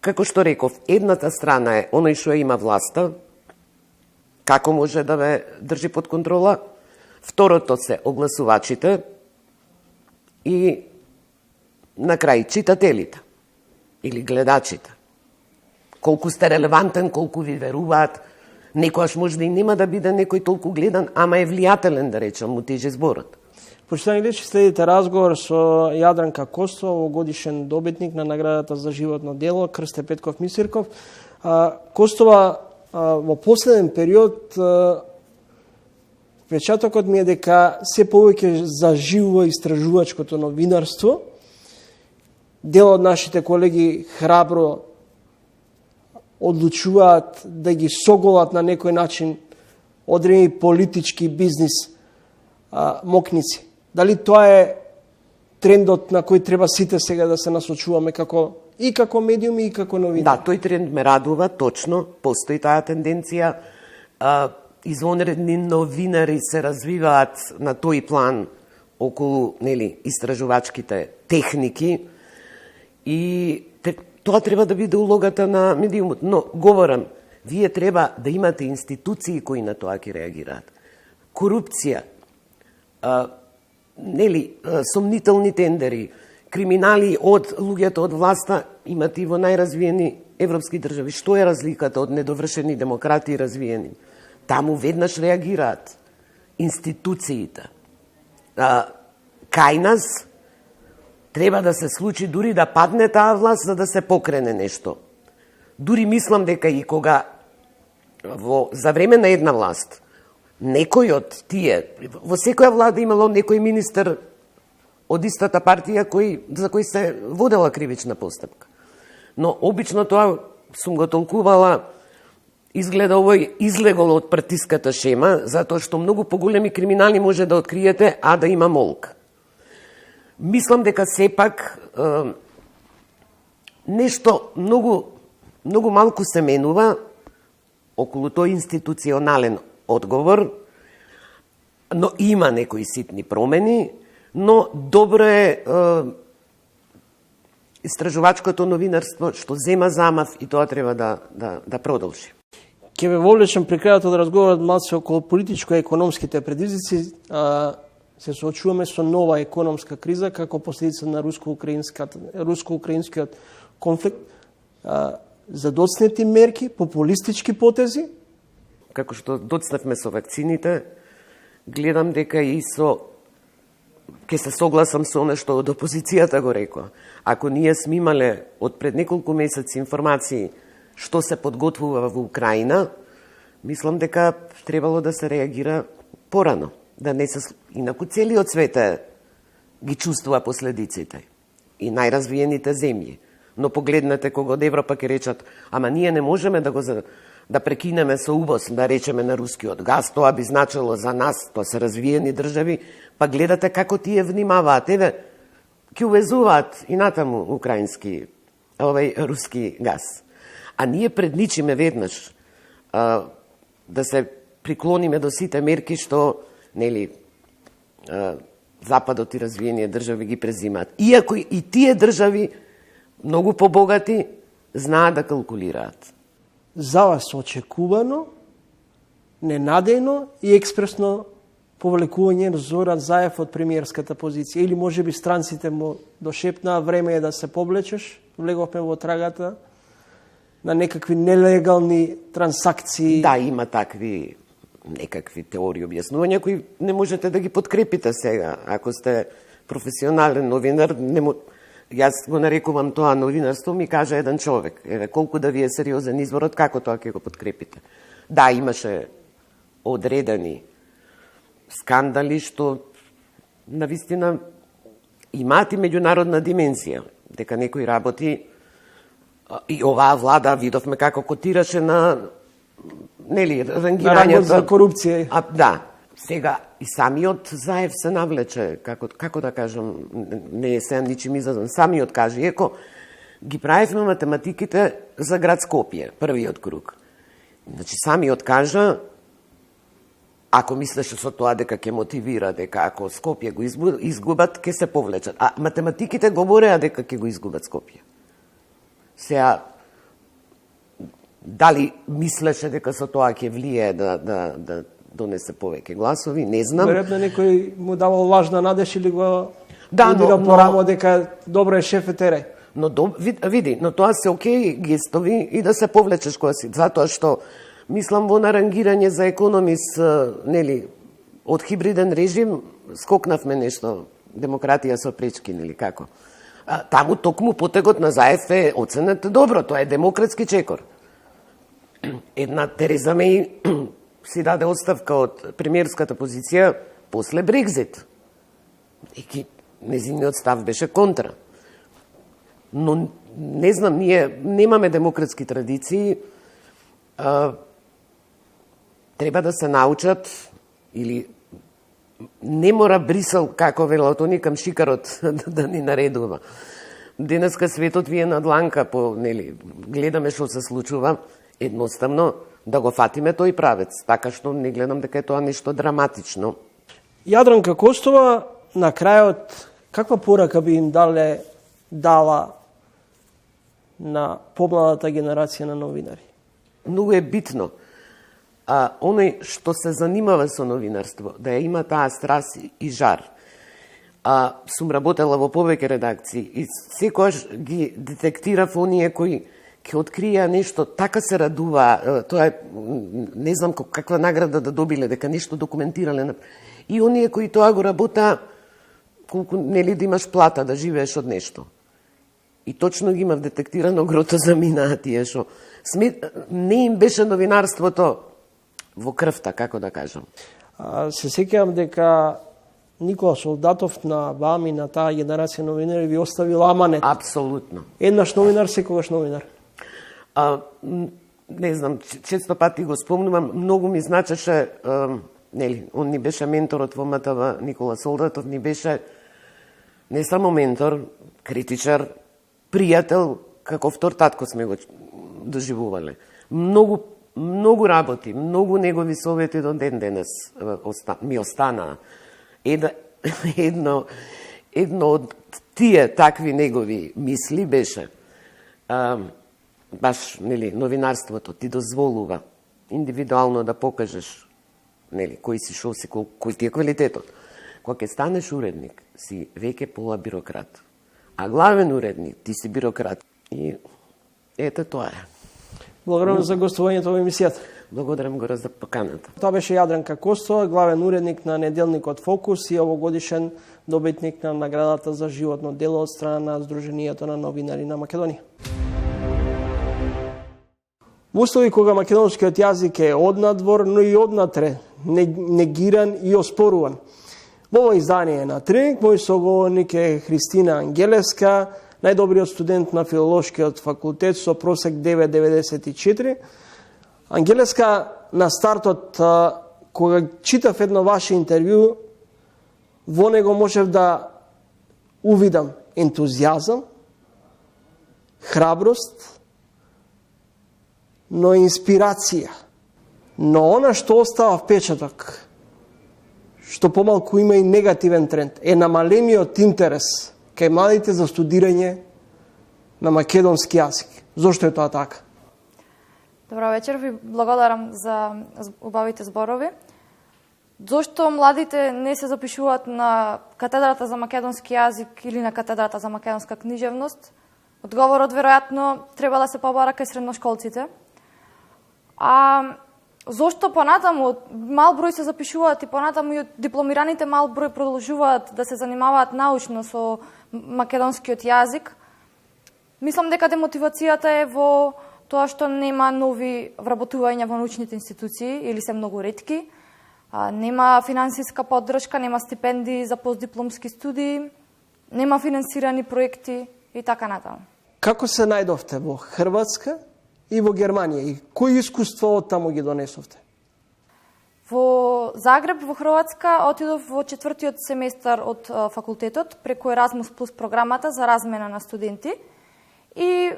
како што реков, едната страна е оној што има власта, како може да ве држи под контрола, второто се огласувачите и на крај читателите или гледачите. Колку сте релевантен, колку ви веруваат, некојаш можда и нема да биде некој толку гледан, ама е влијателен, да речам, му тежи зборот. Почитани гледачи, следите разговор со Јадранка Костова, овогодишен добитник на наградата за животно дело Крсте Петков Мисирков. Костова во последен период впечатокот ми е дека се повеќе заживува истражувачкото новинарство. Дел од нашите колеги храбро одлучуваат да ги соголат на некој начин одредени политички бизнис мокници. Дали тоа е трендот на кој треба сите сега да се насочуваме како медиуми и како новини? Да, тој тренд ме радува, точно, постои таа тенденција. Извонредни новинари се развиваат на тој план околу истражувачките техники и тоа треба да биде улогата на медиумот. Но, говорам, вие треба да имате институции кои на тоа ќе реагираат. Корупција, сомнителни тендери, криминали од луѓето од власта имат и во најразвиени европски држави. Што е разликата од недовршени демократи и развиени? Таму веднаш реагираат институциите. Кај нас треба да се случи дури да падне таа власт за да се покрене нешто. Дури мислам дека и кога за време на една власт некој од тие, во секоја влада имало некој министер од истата партија за кој се водела кривична постапка. Но обично тоа сум го толкувала, изгледа овој излегол од партиската шема, затоа што многу поголеми криминали може да откриете, а да има молка. Мислам дека сепак нешто многу малку се менува околу тој институционален одговор, но има некои ситни промени, но добро е истражувачкото новинарство што зема замав и тоа треба да продолжи. Ке ве вовлечам при крајот од разговорот малце околу политичко-економските предизвици. Се соочуваме со нова економска криза како последица на руско-украинскиот конфликт. Задоцнети мерки, популистички потези? Како што доцневме со вакцините, гледам дека и ке се согласам со оно што од опозицијата го рекоа. Ако ние сме имале од пред неколку месеци информации што се подготвува во Украина, мислам дека требало да се реагира порано. Да не се... Инаку целиот свет ги чувствува последиците. И најразвиените земји. Но погледнете кога од Европа ќе речат, ама ние не можеме да прекинеме со увоз, да речеме на рускиот газ, тоа би значило за нас, тоа се развиени држави, па гледате како тие внимаваат. Еве, ќе увезуваат и натаму руски газ. А ние предничиме веднаш да се приклониме до сите мерки што нели Западот и развиени држави ги презимаат. Иако и тие држави многу побогати знаат да калкулираат. За вас очекувано, ненадејно и експресно повлекување Зоран Заев од премиерската позиција, или може би странците му дошепнаа време е да се повлечеш, влеговме во трагата на некакви нелегални трансакции. Да, има такви некакви теории објаснувања кои не можете да ги подкрепите сега. Ако сте професионален новинар, јас го нарекувам тоа новинарство, ми кажа еден човек. Еве, колку да ви е сериозен изборот, како тоа ќе го подкрепите? Да, имаше одредени скандали што навистина имаат и меѓународна димензија, дека некои работи и оваа влада видовме како котираше на рангирањето за корупција. Да, сега и самиот Заев се навлече, како да кажам, не е сега ничим изазvan, самиот каже, еко ги правевме математиките за град Скопје, првиот круг. Значи самиот кажа, ако мислеше со тоа дека ќе мотивира, дека ако Скопје го изгубат, ќе се повлечат. А математиките говореа дека ќе го изгубат Скопје. Сега, дали мислеше дека со тоа ќе влие да донесе повеќе гласови, не знам. Веројатно некој му давал лажна надеж или го удира по рамо дека добро е шеф етере. Но види, но тоа се окей гестови и да се повлечеш кога си, затоа што мислам во нарангирање за економист, нели, од хибриден режим скокнавме нешто, демократија со пречки, нели како. Таму токму потегот на Заев е оценет добро, тоа е демократски чекор. Една Тереза Меј си даде оставка од премиерската позиција после Брекзит. И незиниот став беше контра. Но не знам, ние немаме демократски традиции, треба да се научат, или не мора Брисел, како велат они, кам шикарот да ни наредува. Денеска светот ви е на дланка, гледаме што се случува, едноставно да го фатиме тој правец, така што не гледам дека е тоа нешто драматично. Јадранка Костова, на крајот, каква порака би им дала на помладата генерација на новинари? Многу е битно. Оној што се занимава со новинарство, да ја има таа страст и жар. Сум работела во повеќе редакции и секогаш ги детектирав оние кои ќе открија нешто, така се радува, тоа е, не знам каква награда да добиле, дека нешто документирале. И оние кои тоа го работа, колку нели да имаш плата, да живееш од нешто. И точно ги имав детектирано грото за минаа тие што не им беше новинарството во крвта, како да кажам. Се сеќавам дека Никола Солдатов на вам и на таа генерација новинари ви оставил аманет. Апсолутно. Еднаш новинар, секогаш новинар. Не знам, често пати го спомнувам, многу ми значеше, он ни беше менторот во МТВ, Никола Солдатов ни беше не само ментор, критичар, пријател, како втор татко сме го доживувале. Многу работи, многу негови совети до ден денес ми останаа. Едно од тие такви негови мисли беше баш, нели, новинарството ти дозволува индивидуално да покажеш, нели, кој си, шо си, кој ти е квалитетот. Кога ќе станеш уредник, си веќе пола бирократ. А главен уредник, ти си бирократ. И ете тоа е. Благодарам за гостувањето во емисијата. Благодарам го за поканата. Тоа беше Јадранка Костова, главен уредник на неделникот Фокус и овогодишен добитник на наградата за животно дело од страна на Сдруженијето на новинари на Македонија. Во услови кога македонскиот јазик е однадвор, но и однатре, негиран и оспоруван. Во ово издание на Тренинг, мој соговорник е Христина Ангелеска, најдобриот студент на Филолошкиот факултет со просек 9,94. Ангелеска, на стартот, кога читав едно ваше интервју, во него можев да увидам ентузијазам, храброст, но инспирација Но она што остава впечаток, што помалку има и негативен тренд, е намалениот интерес кај младите за студирање на македонски јазик. Зошто е тоа така? Добро вечер, ви благодарам за убавите зборови. Зошто младите не се запишуваат на катедрата за македонски јазик или на катедрата за македонска книжевност? Одговорот веројатно треба да се побара кај средношколците. А зошто понатаму мал број се запишуваат и понатаму и дипломираните мал број продолжуваат да се занимаваат научно со македонскиот јазик? Мислам дека демотивацијата е во тоа што нема нови вработувања во научните институции или се многу ретки, нема финансиска поддршка, нема стипендии за постдипломски студии, нема финансирани проекти и така натаму. Како се најдовте во Хрватска и во Германија и кои искуства од таму ги донесовте? Во Загреб, во Хрватска, отидов во 4-тиот семестар од факултетот преку Erasmus Plus програмата за размена на студенти и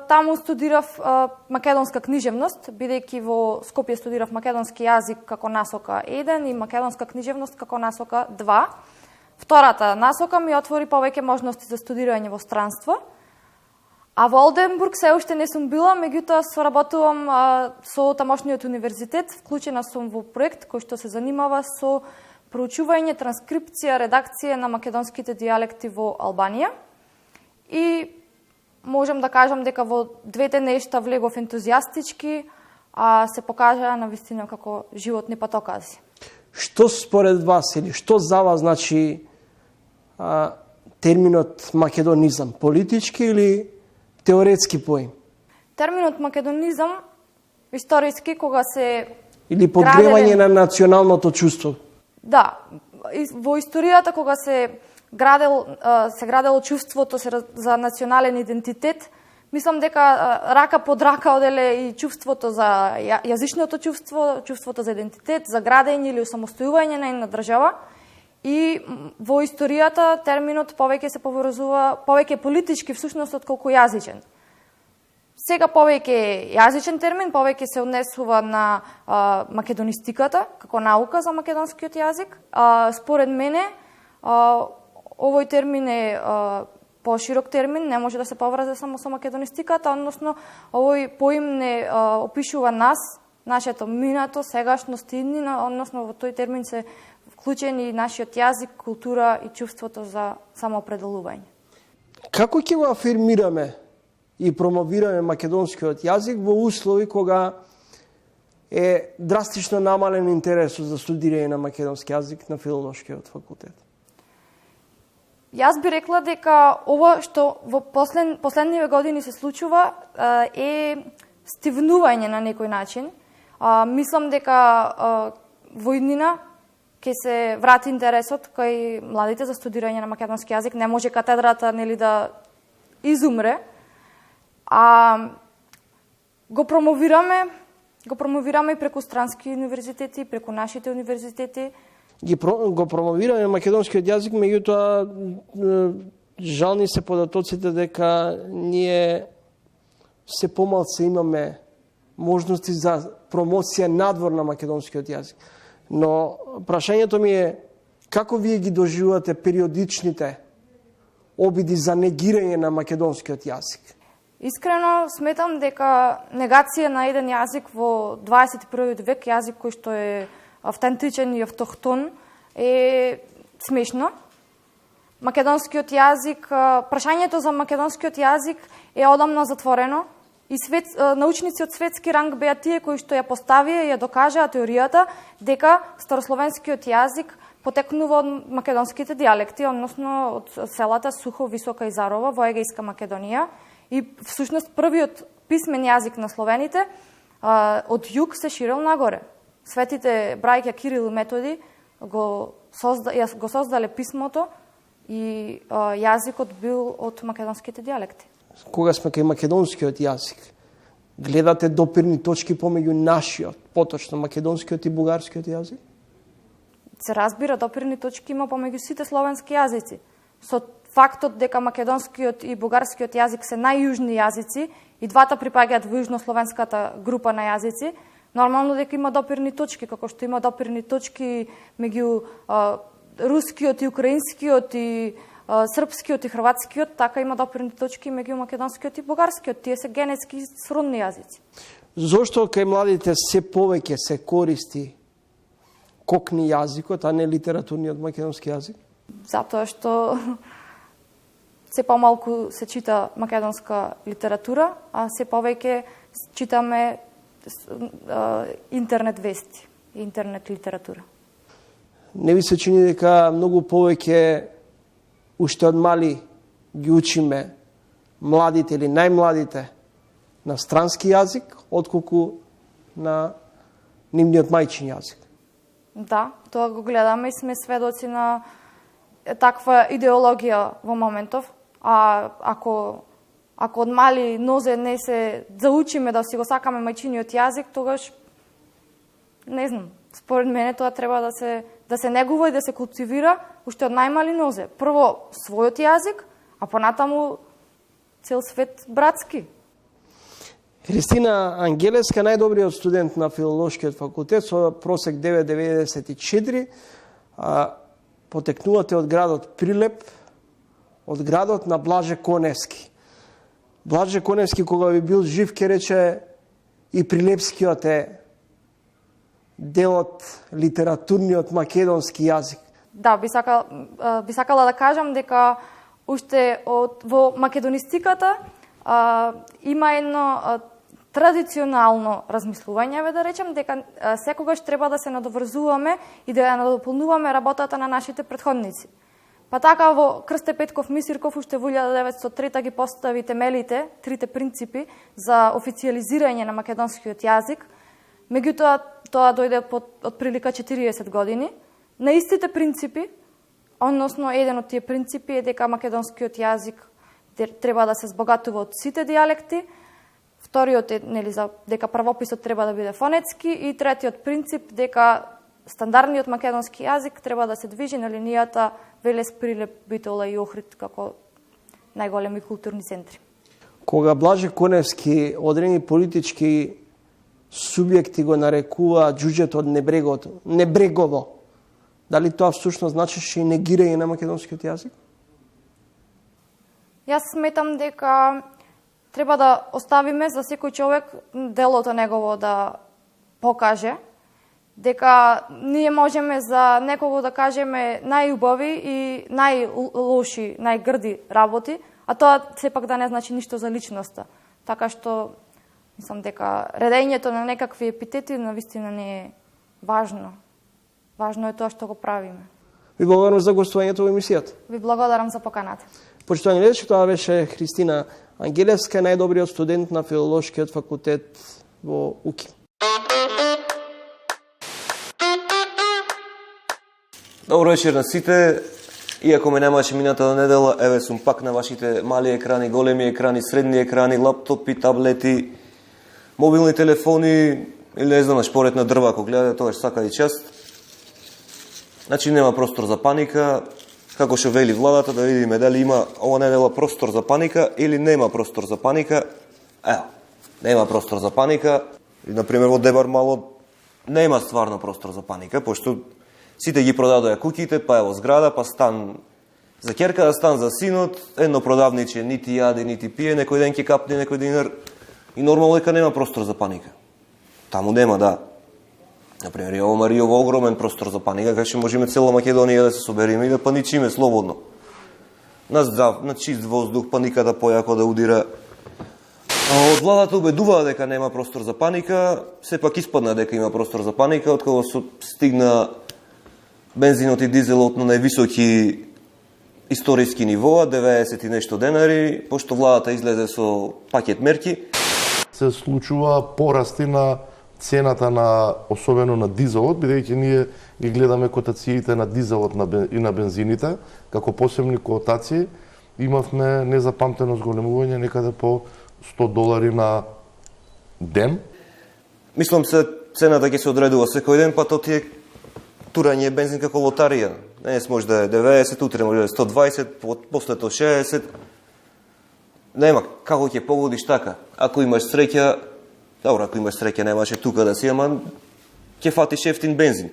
таму студирав македонска книжевност, бидејќи во Скопје студирав македонски јазик како насока 1 и македонска книжевност како насока 2. Втората насока ми отвори повеќе можности за студирање во странство. А во Олденбург се уште не сум била, меѓутоа соработувам со тамошниот универзитет, вклучена сум во проект кој што се занимава со проучување, транскрипција, редакција на македонските дијалекти во Албанија. И можам да кажам дека во двете нешта влегов ентузијастички, а се покажа на вистина како животни патокази. Што според вас или што за вас значи терминот македонизам? Политички или теоретски поим? Терминот македонизам историски кога се или подгревање на националното чувство? Да, во историјата кога се градело чувството за национален идентитет, мислам дека рака под рака оделе и чувството за јазичното чувство, чувството за идентитет, за градење или осамостојување на една држава. И во историјата терминот повеќе се поврзува, повеќе политички всушност отколку јазичен. Сега повеќе јазичен термин, повеќе се однесува на македонистиката како наука за македонскиот јазик. Според мене овој термин е поширок термин, не може да се поврзе само со македонистиката, односно овој поим не опишува нас, нашето минато, сегашност и иднина, односно во тој термин се вклучени нашиот јазик, култура и чувството за самоопределување. Како ќе го афирмираме и промовираме македонскиот јазик во услови кога е драстично намален интересот за студирање на македонски јазик на филолошкиот факултет? Јас би рекла дека ова што во последниве години се случува е стивнување на некој начин. Мислам дека во иднина ќе се врати интересот кај младите за студирање на македонски јазик. Не може катедрата нели да изумре, а го промовираме и преку странски универзитети, преку нашите универзитети. Го промовираме македонскиот јазик, меѓутоа жални се податоците дека ние се помалце имаме можности за промоција надвор на македонскиот јазик. Но прашањето ми е како вие ги доживувате периодичните обиди за негирање на македонскиот јазик? Искрено сметам дека негација на еден јазик во 21. век, јазик кој што е автентичен и автохтон, е смешно. Македонскиот јазик, прашањето за македонскиот јазик е одамна затворено и научници од светски ранг беа тие кои што ја поставија и ја докажаа теоријата дека старословенскиот јазик потекнува од македонските дијалекти, односно од селата Сухо, Висока и Зарова во Егејска Македонија. И всушност првиот писмен јазик на словените од југ се ширел нагоре. Светите браќа Кирил и Методи го создале писмото и јазикот бил од македонските дијалекти. Кога сме кај македонскиот јазик, гледате допирни точки помеѓу нашиот, поточно македонскиот и бугарскиот јазик? Се разбира, допирни точки има помеѓу сите словенски јазици. Со фактот дека македонскиот и бугарскиот јазик се најјужни јазици и двата припаѓаат во јужнословенската група на јазици, Нормално дека има допирни точки, како што има допирни точки меѓу рускиот и украинскиот и српскиот и хрватскиот, така има допирни точки меѓу македонскиот и бугарскиот. Тие се генетски сродни јазици. Зошто кај младите се повеќе се користи кокни јазикот, а не литературниот македонски јазик? Затоа што се помалку се чита македонска литература, а се повеќе читаме интернет вести, интернет литература. Не ви се чини дека многу повеќе уште од мали ги учиме младите или најмладите на странски јазик, отколку на нивниот мајчин јазик? Да, тоа го гледаме и сме сведоци на таква идеологија во моментов. А ако од мали нозе не се заучиме да си го сакаме мајчиниот јазик, тогаш не знам. Според мене тоа треба да се негува и да се култивира уште од најмали нозе. Прво својот јазик, а понатаму цел свет братски. Христина Ангелеска, најдобриот студент на филолошкиот факултет со просек 9,94, потекнувате од градот Прилеп, од градот на Блаже Коневски. Блаже Коневски, кога би бил жив, ке рече и прилепскиот е дел од литературниот македонски јазик. Да, би сакала да кажам дека уште во македонистиката има едно традиционално размислување, да речем, дека секогаш треба да се надоврзуваме и да ја надополнуваме работата на нашите претходници. Па така во Крсте Петков Мисирков уште во 1903 ги постави темелите, трите принципи за официализирање на македонскиот јазик. Меѓутоа, тоа дојде од прилика 40 години. На истите принципи, односно еден од тие принципи е дека македонскиот јазик треба да се збогатува од сите дијалекти. Вториот е дека правописот треба да биде фонетски и третиот принцип дека стандардниот македонски јазик треба да се движи на линијата Велес, Прилеп, Битола и Охрид како најголеми културни центри. Кога Блаже Коневски одредени политички субјекти го нарекува џуџето од небрегово, дали тоа всушност значеше и негирање на македонскиот јазик? Јас сметам дека треба да оставиме за секој човек делото негово да покаже, дека ние можеме за некого да кажеме најубави и најлоши, најгрди работи, а тоа сепак да не значи ништо за личноста. Така што мислам дека редењето на некакви епитети навистина не е важно. Важно е тоа што го правиме. Ви благодарам за гостувањето во емисијата. Ви благодарам за поканата. Почитувани гледачи, тоа беше Христина Ангелевска, најдобриот студент на филолошкиот факултет во УКИ. Добро вечер на сите. Иако ме немаше минатата недела, еве сум пак на вашите мали екрани, големи екрани, средни екрани, лаптопи, таблети, мобилни телефони или не знам, шпоред на дрва, ако гледате, тоа сака и част. Значи нема простор за паника, како што вели владата, да видиме дали има ова недела простор за паника или нема простор за паника. Ево, нема простор за паника. И, например, во Дебар мало нема стварно простор за паника, пошто сите ги продадоја куќите, па ево зграда, па стан за ќерката, стан за синот, едно продавниче нити јаде, нити пие, некој ден ќе капне некој динар и нормално дека нема простор за паника. Таму нема, да. Например, Јово Маријово огромен простор за паника, кај што можеме цела Македонија да се собериме и да паничиме слободно. На здрав, на чист воздух, паниката појако да удира. А од владата убедуваа дека нема простор за паника, сепак испадна дека има простор за паника, откако стигна бензинот и дизелот на највисоки историски нивоа, 90 и нешто денари, пошто владата излезе со пакет мерки. Се случува порасти на цената на, особено на дизелот, бидејќи ние ги гледаме котациите на дизелот и на бензините, како посебни котации, имавме незапамтено зголемување некаде по $100 на ден. Мислам се цената ќе се одредува секој ден, па тоа ти е турање бензин како лотарија. Денес може да е 90, утре може да е 120, после тоа 60. Нема, како ќе погодиш така. Ако имаш среќа, Добро, ако имаш среќа, немаше тука да си, ама ќе фатиш ефтин бензин.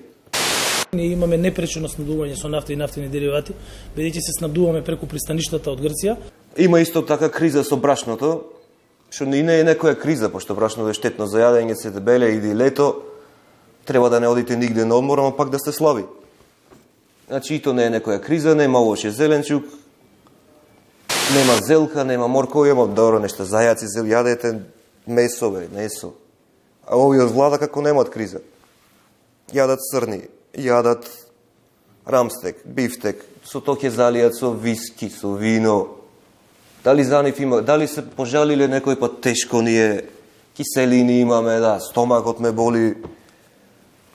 Ние имаме непречено снабдување со нафта и нафтени деривати, бидејќи се снабдуваме преку пристаништата од Грција. Има исто така криза со брашното, што не е некоја криза, пошто брашното е штетно за јадење, се дебеле, иди лето, треба да не одите нигде на одмор, ама пак да сте слаби. Значи, и то не е некоја криза, нема лоше зеленчук, нема зелка, нема моркови, ама добро нешто, зајаци, јадете месо, месо. А овие од влада како немат криза. Јадат црни, јадат рамстек, бифтек, со то ќе залијат со виски, со вино. Дали за нив има, дали се пожалиле некој пат тешко ние, киселини имаме, да, стомакот ме боли,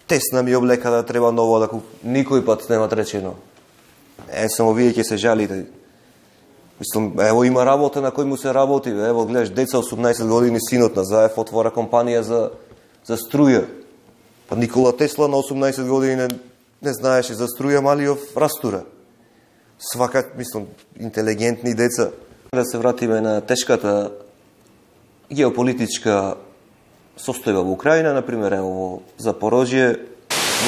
тесна ми облека да треба ново да никој пат нема речено. Само вие ќе се жалите. Мислам, ево има работа на кој му се работи, ево гледаш, деца 18 години, синот на Заев отвора компанија за струја. Па Никола Тесла на 18 години не знаеше за струја, Малиов растура. Свака, мислам, интелигентни деца. Да се вратиме на тешката геополитичка состојба во Украина, например, ево во Запорожје,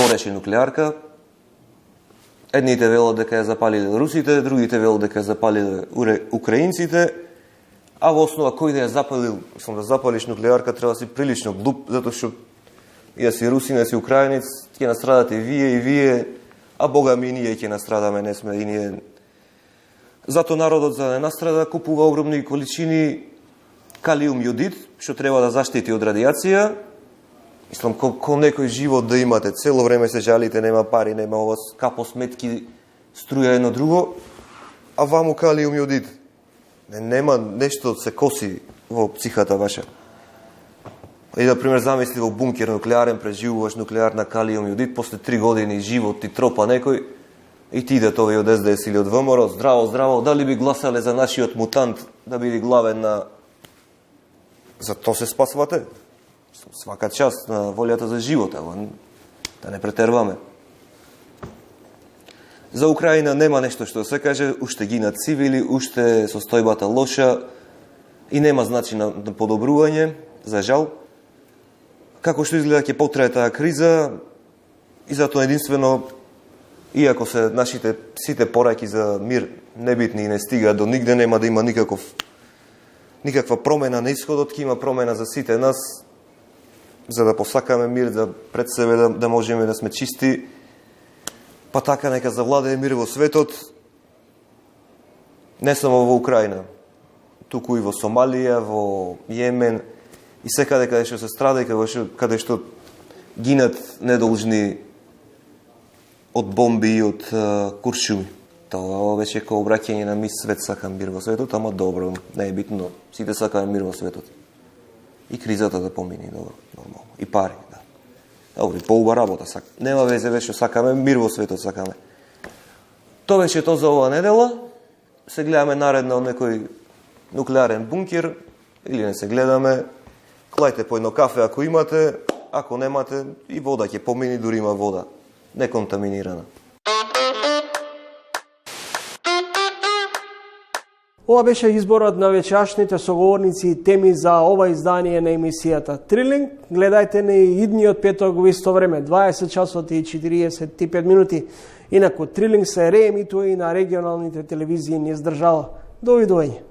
гореше нуклеарка. Едните велат дека ја запалиле русите, другите велат дека ја запалиле украинците, а во основа кој да ја запалил, мислам да запалиш нуклеарка треба да си прилично глуп, затоа што и да си русин, да си украинец, ќе настрадате и вие, а бога ми и ние ќе настрадаме, не сме и ние. Зато народот за да не настрада купува огромни количини калиум јодид, што треба да заштити од радиација. Мислам, ко некој живот да имате, цело време се жалите, нема пари, нема ова капо сметки, струја едно друго, а ваму калиум јодид. Нема нешто се коси во психата ваша. И, например, замисли во бункер нуклеарен, преживуваш нуклеарна калиум јодид, после 3 години живот ти тропа некој, и ти идат овој од СДС или од ВМРО, здраво, дали би гласале за нашиот мутант да биде главен на... За то се спасвате. Свака част на волјата за живот, ама да не претерваме. За Украина нема нешто што се каже, уште гинат цивили, уште состојбата лоша и нема начин на подобрување, за жал. Како што изгледа ќе потрае таа криза и затоа единствено, иако се нашите сите пораки за мир небитни и не стига до нигде, нема да има никаква промена на исходот, ќе има промена за сите нас, за да посакаме мир, да пред себе да можеме да сме чисти, па така нека завладее мир во светот, не само во Украина, туку и во Сомалија, во Јемен и секаде каде што се страда и каде што гинат недолжни од бомби и од куршуми. Тоа беше како обраќање на мис свет, сакам мир во светот, ама добро, не е битно, сите сакаме мир во светот. И кризата да помине, добро, нормално. И пари, да. Добро, и поуба работа сакаме. Нема везе беше, сакаме мир во светот, сакаме. Тоа беше тоа за оваа недела. Се гледаме наредно од некој нуклеарен бункер, или не се гледаме. Клајте по едно кафе ако имате, ако немате, и вода ќе помини, дури има вода. Неконтаминирана. Ова беше изборот на вечерашните соговорници и теми за ова издание на емисијата Трилинг. Гледајте на идниот петок во исто време, 20 часот и 45 минути. Инаку Трилинг се реемитува и на регионалните телевизии низ држава. Довидување.